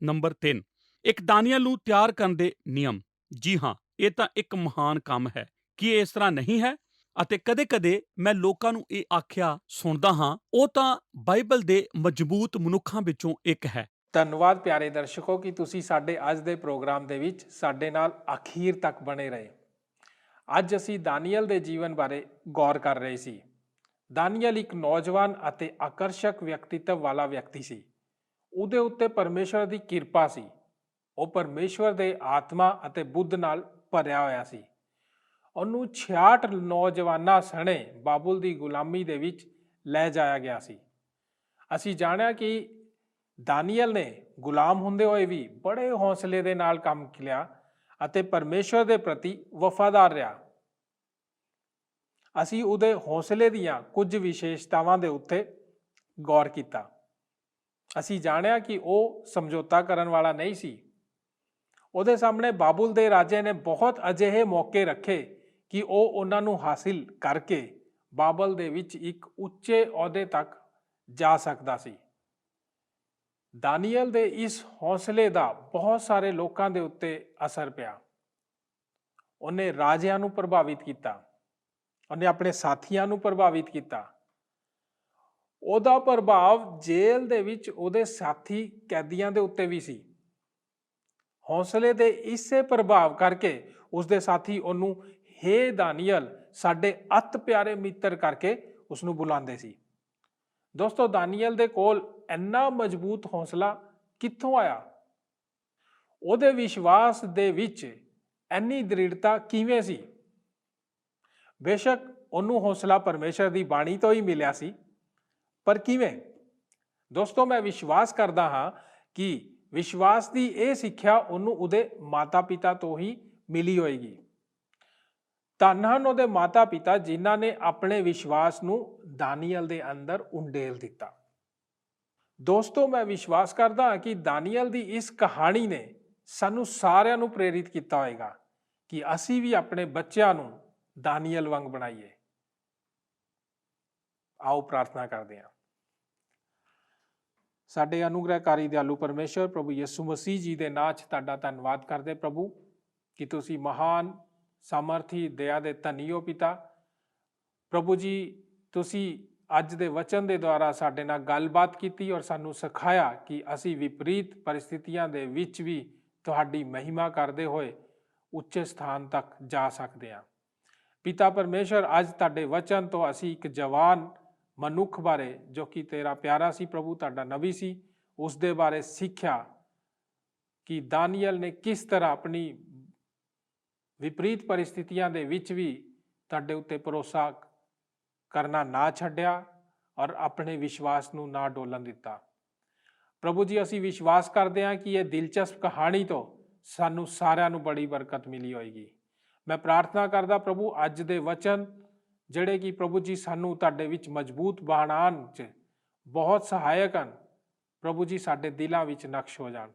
ਨੰਬਰ 3, ਇੱਕ ਦਾਨੀਏਲ ਨੂੰ ਤਿਆਰ ਕਰਨ ਦੇ ਨਿਯਮ। ਜੀ ਹਾਂ, ਇਹ ਤਾਂ ਇੱਕ ਮਹਾਨ ਕੰਮ ਹੈ। ਕੀ ਇਹ ਇਸ ਤਰ੍ਹਾਂ ਨਹੀਂ ਹੈ? ਅਤੇ ਕਦੇ-ਕਦੇ ਮੈਂ ਲੋਕਾਂ ਨੂੰ ਇਹ ਆਖਿਆ ਸੁਣਦਾ ਹਾਂ, ਉਹ ਤਾਂ ਬਾਈਬਲ ਦੇ ਮਜ਼ਬੂਤ ਮਨੁੱਖਾਂ ਵਿੱਚੋਂ ਇੱਕ ਹੈ। ਧੰਨਵਾਦ ਪਿਆਰੇ ਦਰਸ਼ਕੋ ਕਿ ਤੁਸੀਂ ਸਾਡੇ ਅੱਜ ਦੇ ਪ੍ਰੋਗਰਾਮ ਦੇ ਵਿੱਚ ਸਾਡੇ ਨਾਲ ਅਖੀਰ ਤੱਕ ਬਣੇ ਰਹੇ। ਅੱਜ ਅਸੀਂ ਦਾਨੀਏਲ ਦੇ ਜੀਵਨ ਬਾਰੇ ਗੌਰ ਕਰ ਰਹੇ ਸੀ। ਦਾਨੀਅਲ ਇੱਕ ਨੌਜਵਾਨ ਅਤੇ ਆਕਰਸ਼ਕ ਵਿਅਕਤੀਤਵ ਵਾਲਾ ਵਿਅਕਤੀ ਸੀ। ਉਹਦੇ ਉੱਤੇ ਪਰਮੇਸ਼ਵਰ ਦੀ ਕਿਰਪਾ ਸੀ। ਉਹ ਪਰਮੇਸ਼ਵਰ ਦੇ ਆਤਮਾ ਅਤੇ ਬੁੱਧ ਨਾਲ ਭਰਿਆ ਹੋਇਆ ਸੀ। ਉਹਨੂੰ 66 ਨੌਜਵਾਨਾਂ ਸਣੇ ਬਾਬੁਲ ਦੀ ਗੁਲਾਮੀ ਦੇ ਵਿੱਚ ਲੈ ਜਾਇਆ ਗਿਆ ਸੀ। ਅਸੀਂ ਜਾਣਿਆ ਕਿ ਦਾਨੀਅਲ ਨੇ ਗੁਲਾਮ ਹੁੰਦੇ ਹੋਏ ਵੀ ਬੜੇ ਹੌਸਲੇ ਦੇ ਨਾਲ ਕੰਮ ਲਿਆ ਅਤੇ ਪਰਮੇਸ਼ਵਰ ਦੇ ਪ੍ਰਤੀ ਵਫਾਦਾਰ ਰਿਹਾ। ਅਸੀਂ ਉਹਦੇ ਹੌਸਲੇ ਦੀਆਂ ਕੁਝ ਵਿਸ਼ੇਸ਼ਤਾਵਾਂ ਦੇ ਉੱਤੇ ਗੌਰ ਕੀਤਾ। ਅਸੀਂ ਜਾਣਿਆ ਕਿ ਉਹ ਸਮਝੌਤਾ ਕਰਨ ਵਾਲਾ ਨਹੀਂ ਸੀ। ਉਹਦੇ ਸਾਹਮਣੇ ਬਾਬੁਲ ਦੇ ਰਾਜੇ ਨੇ ਬਹੁਤ ਅਜਿਹੇ ਮੌਕੇ ਰੱਖੇ ਕਿ ਉਹ ਉਹਨਾਂ ਨੂੰ ਹਾਸਿਲ ਕਰਕੇ ਬਾਬਲ ਦੇ ਵਿੱਚ ਇੱਕ ਉੱਚੇ ਅਹੁਦੇ ਤੱਕ ਜਾ ਸਕਦਾ ਸੀ। ਦਾਨੀਅਲ ਦੇ ਇਸ ਹੌਸਲੇ ਦਾ ਬਹੁਤ ਸਾਰੇ ਲੋਕਾਂ ਦੇ ਉੱਤੇ ਅਸਰ ਪਿਆ। ਉਹਨੇ ਰਾਜਿਆਂ ਨੂੰ ਪ੍ਰਭਾਵਿਤ ਕੀਤਾ, ਉਹਨੇ ਆਪਣੇ ਸਾਥੀਆਂ ਨੂੰ ਪ੍ਰਭਾਵਿਤ ਕੀਤਾ। ਉਹਦਾ ਪ੍ਰਭਾਵ ਜੇਲ੍ਹ ਦੇ ਵਿੱਚ ਉਹਦੇ ਸਾਥੀ ਕੈਦੀਆਂ ਦੇ ਉੱਤੇ ਵੀ ਸੀ। ਹੌਸਲੇ ਦੇ ਇਸੇ ਪ੍ਰਭਾਵ ਕਰਕੇ ਉਸਦੇ ਸਾਥੀ ਉਹਨੂੰ ਹੇ ਦਾਨੀਅਲ, ਸਾਡੇ ਅਤ ਪਿਆਰੇ ਮਿੱਤਰ ਕਰਕੇ ਉਸਨੂੰ ਬੁਲਾਉਂਦੇ ਸੀ। ਦੋਸਤੋ, ਦਾਨੀਅਲ ਦੇ ਕੋਲ ਇੰਨਾ ਮਜ਼ਬੂਤ ਹੌਸਲਾ ਕਿੱਥੋਂ ਆਇਆ? ਉਹਦੇ ਵਿਸ਼ਵਾਸ ਦੇ ਵਿੱਚ ਇੰਨੀ ਦ੍ਰਿੜਤਾ ਕਿਵੇਂ ਸੀ? ਬੇਸ਼ੱਕ ਉਹਨੂੰ ਹੌਸਲਾ ਪਰਮੇਸ਼ਰ ਦੀ ਬਾਣੀ ਤੋਂ ਹੀ ਮਿਲਿਆ ਸੀ, ਪਰ ਕਿਵੇਂ? ਦੋਸਤੋ, ਮੈਂ ਵਿਸ਼ਵਾਸ ਕਰਦਾ ਹਾਂ ਕਿ ਵਿਸ਼ਵਾਸ ਦੀ ਇਹ ਸਿੱਖਿਆ ਉਹਨੂੰ ਉਹਦੇ ਮਾਤਾ ਪਿਤਾ ਤੋਂ ਹੀ ਮਿਲੀ ਹੋਏਗੀ। ਧੰਨ ਹਨ ਉਹਦੇ ਮਾਤਾ ਪਿਤਾ ਜਿਨ੍ਹਾਂ ਨੇ ਆਪਣੇ ਵਿਸ਼ਵਾਸ ਨੂੰ ਦਾਨੀਅਲ ਦੇ ਅੰਦਰ ਉੰਡੇਲ ਦਿੱਤਾ। ਦੋਸਤੋ, ਮੈਂ ਵਿਸ਼ਵਾਸ ਕਰਦਾ ਹਾਂ ਕਿ ਦਾਨੀਅਲ ਦੀ ਇਸ ਕਹਾਣੀ ਨੇ ਸਾਨੂੰ ਸਾਰਿਆਂ ਨੂੰ ਪ੍ਰੇਰਿਤ ਕੀਤਾ ਹੋਏਗਾ ਕਿ ਅਸੀਂ ਵੀ ਆਪਣੇ ਬੱਚਿਆਂ ਨੂੰ ਦਾਨੀਅਲ ਵਾਂਗ ਬਣਾਈਏ। ਆਓ ਪ੍ਰਾਰਥਨਾ ਕਰਦੇ ਹਾਂ। ਸਾਡੇ ਅਨੁਗ੍ਰਹਕਾਰੀ ਦਿਆਲੂ ਪਰਮੇਸ਼ਰ ਪ੍ਰਭੂ ਯਿਸੂ ਮਸੀਹ ਜੀ ਦੇ ਨਾਂ 'ਚ ਤੁਹਾਡਾ ਧੰਨਵਾਦ ਕਰਦੇ ਪ੍ਰਭੂ ਕਿ ਤੁਸੀਂ ਮਹਾਨ ਸਾਮਰਥੀ ਦਇਆ ਦੇ ਧਨੀ ਹੋ ਪਿਤਾ। ਪ੍ਰਭੂ ਜੀ, ਤੁਸੀਂ ਅੱਜ ਦੇ ਵਚਨ ਦੇ ਦੁਆਰਾ ਸਾਡੇ ਨਾਲ ਗੱਲਬਾਤ ਕੀਤੀ ਔਰ ਸਾਨੂੰ ਸਿਖਾਇਆ ਕਿ ਅਸੀਂ ਵਿਪਰੀਤ ਪਰਿਸਥਿਤੀਆਂ ਦੇ ਵਿੱਚ ਵੀ ਤੁਹਾਡੀ ਮਹਿਮਾ ਕਰਦੇ ਹੋਏ ਉੱਚੇ ਸਥਾਨ ਤੱਕ ਜਾ ਸਕਦੇ ਹਾਂ। ਪਿਤਾ ਪਰਮੇਸ਼ਰ, ਅੱਜ ਤੁਹਾਡੇ ਵਚਨ ਤੋਂ ਅਸੀਂ ਇੱਕ ਜਵਾਨ ਮਨੁੱਖ ਬਾਰੇ ਜੋ ਕਿ ਤੇਰਾ ਪਿਆਰਾ ਸੀ ਪ੍ਰਭੂ, ਤੁਹਾਡਾ ਨਬੀ ਸੀ, ਉਸ ਦੇ ਬਾਰੇ ਸਿੱਖਿਆ ਕਿ ਦਾਨੀਅਲ ਨੇ ਕਿਸ ਤਰ੍ਹਾਂ ਆਪਣੀ ਵਿਪਰੀਤ ਪਰਿਸਥਿਤੀਆਂ ਦੇ ਵਿੱਚ ਵੀ ਤੁਹਾਡੇ ਉੱਤੇ ਭਰੋਸਾ ਕਰਨਾ ਨਾ ਛੱਡਿਆ ਔਰ ਆਪਣੇ ਵਿਸ਼ਵਾਸ ਨੂੰ ਨਾ ਡੋਲਣ ਦਿੱਤਾ। ਪ੍ਰਭੂ ਜੀ, ਅਸੀਂ ਵਿਸ਼ਵਾਸ ਕਰਦੇ ਹਾਂ ਕਿ ਇਹ ਦਿਲਚਸਪ ਕਹਾਣੀ ਤੋਂ ਸਾਨੂੰ ਸਾਰਿਆਂ ਨੂੰ ਬੜੀ ਬਰਕਤ ਮਿਲੀ ਹੋਏਗੀ। ਮੈਂ ਪ੍ਰਾਰਥਨਾ ਕਰਦਾ ਪ੍ਰਭੂ, ਅੱਜ ਦੇ ਵਚਨ ਜਿਹੜੇ ਕਿ ਪ੍ਰਭੂ ਜੀ ਸਾਨੂੰ ਤੁਹਾਡੇ ਵਿੱਚ ਮਜ਼ਬੂਤ ਬਣਾਉਣ 'ਚ ਬਹੁਤ ਸਹਾਇਕ ਹਨ, ਪ੍ਰਭੂ ਜੀ ਸਾਡੇ ਦਿਲਾਂ ਵਿੱਚ ਨਕਸ਼ ਹੋ ਜਾਣ।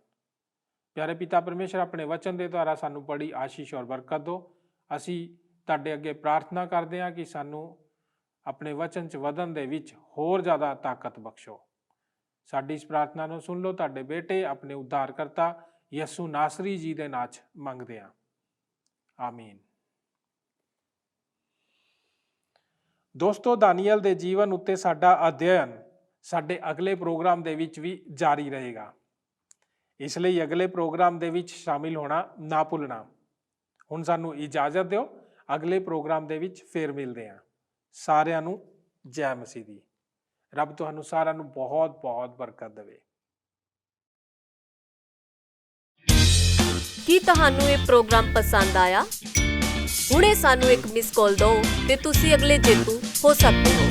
ਪਿਆਰੇ ਪਿਤਾ ਪਰਮੇਸ਼ਰ, ਆਪਣੇ ਵਚਨ ਦੇ ਦੁਆਰਾ ਸਾਨੂੰ ਬੜੀ ਆਸ਼ੀਸ਼ ਔਰ ਬਰਕਤ ਦਿਓ। ਅਸੀਂ ਤੁਹਾਡੇ ਅੱਗੇ ਪ੍ਰਾਰਥਨਾ ਕਰਦੇ ਹਾਂ ਕਿ ਸਾਨੂੰ ਆਪਣੇ ਵਚਨ 'ਚ ਵਧਣ ਦੇ ਵਿੱਚ ਹੋਰ ਜ਼ਿਆਦਾ ਤਾਕਤ ਬਖਸ਼ੋ। ਸਾਡੀ ਇਸ ਪ੍ਰਾਰਥਨਾ ਨੂੰ ਸੁਣ ਲਓ। ਤੁਹਾਡੇ ਬੇਟੇ ਆਪਣੇ ਉद्धारकर्ता ਯਿਸੂ ਨਾਸਰੀ ਜੀ ਦੇ ਨਾਂ 'ਚ ਮੰਗਦੇ ਹਾਂ, ਆਮੀਨ। ਦੋਸਤੋ, ਦਾਨੀਅਲ ਦੇ ਜੀਵਨ ਉੱਤੇ ਸਾਡਾ ਅਧਿਐਨ ਸਾਡੇ ਅਗਲੇ ਪ੍ਰੋਗਰਾਮ ਦੇ ਵਿੱਚ ਵੀ ਜਾਰੀ ਰਹੇਗਾ। ਇਸ ਲਈ ਅਗਲੇ ਪ੍ਰੋਗਰਾਮ ਦੇ ਵਿੱਚ ਸ਼ਾਮਿਲ ਹੋਣਾ ਨਾ ਭੁੱਲਣਾ। ਹੁਣ ਸਾਨੂੰ ਇਜਾਜ਼ਤ ਦਿਓ, ਅਗਲੇ ਪ੍ਰੋਗਰਾਮ ਦੇ ਵਿੱਚ ਫੇਰ ਮਿਲਦੇ ਹਾਂ। ਸਾਰਿਆਂ ਨੂੰ ਜੈ ਮਸੀਹ ਦੀ। ਰੱਬ ਤੁਹਾਨੂੰ ਸਾਰਿਆਂ ਨੂੰ ਬਹੁਤ ਬਹੁਤ ਬਰਕਤ ਦੇਵੇ। ਕੀ ਤੁਹਾਨੂੰ ਇਹ ਪ੍ਰੋਗਰਾਮ ਪਸੰਦ ਆਇਆ? ਹੁਣੇ ਸਾਨੂੰ ਇੱਕ ਮਿਸ ਕਾਲ ਦਿਓ ਤੇ ਤੁਸੀਂ ਅਗਲੇ ਜੇਤੂ ਹੋ ਸਕਦੇ ਹੋ।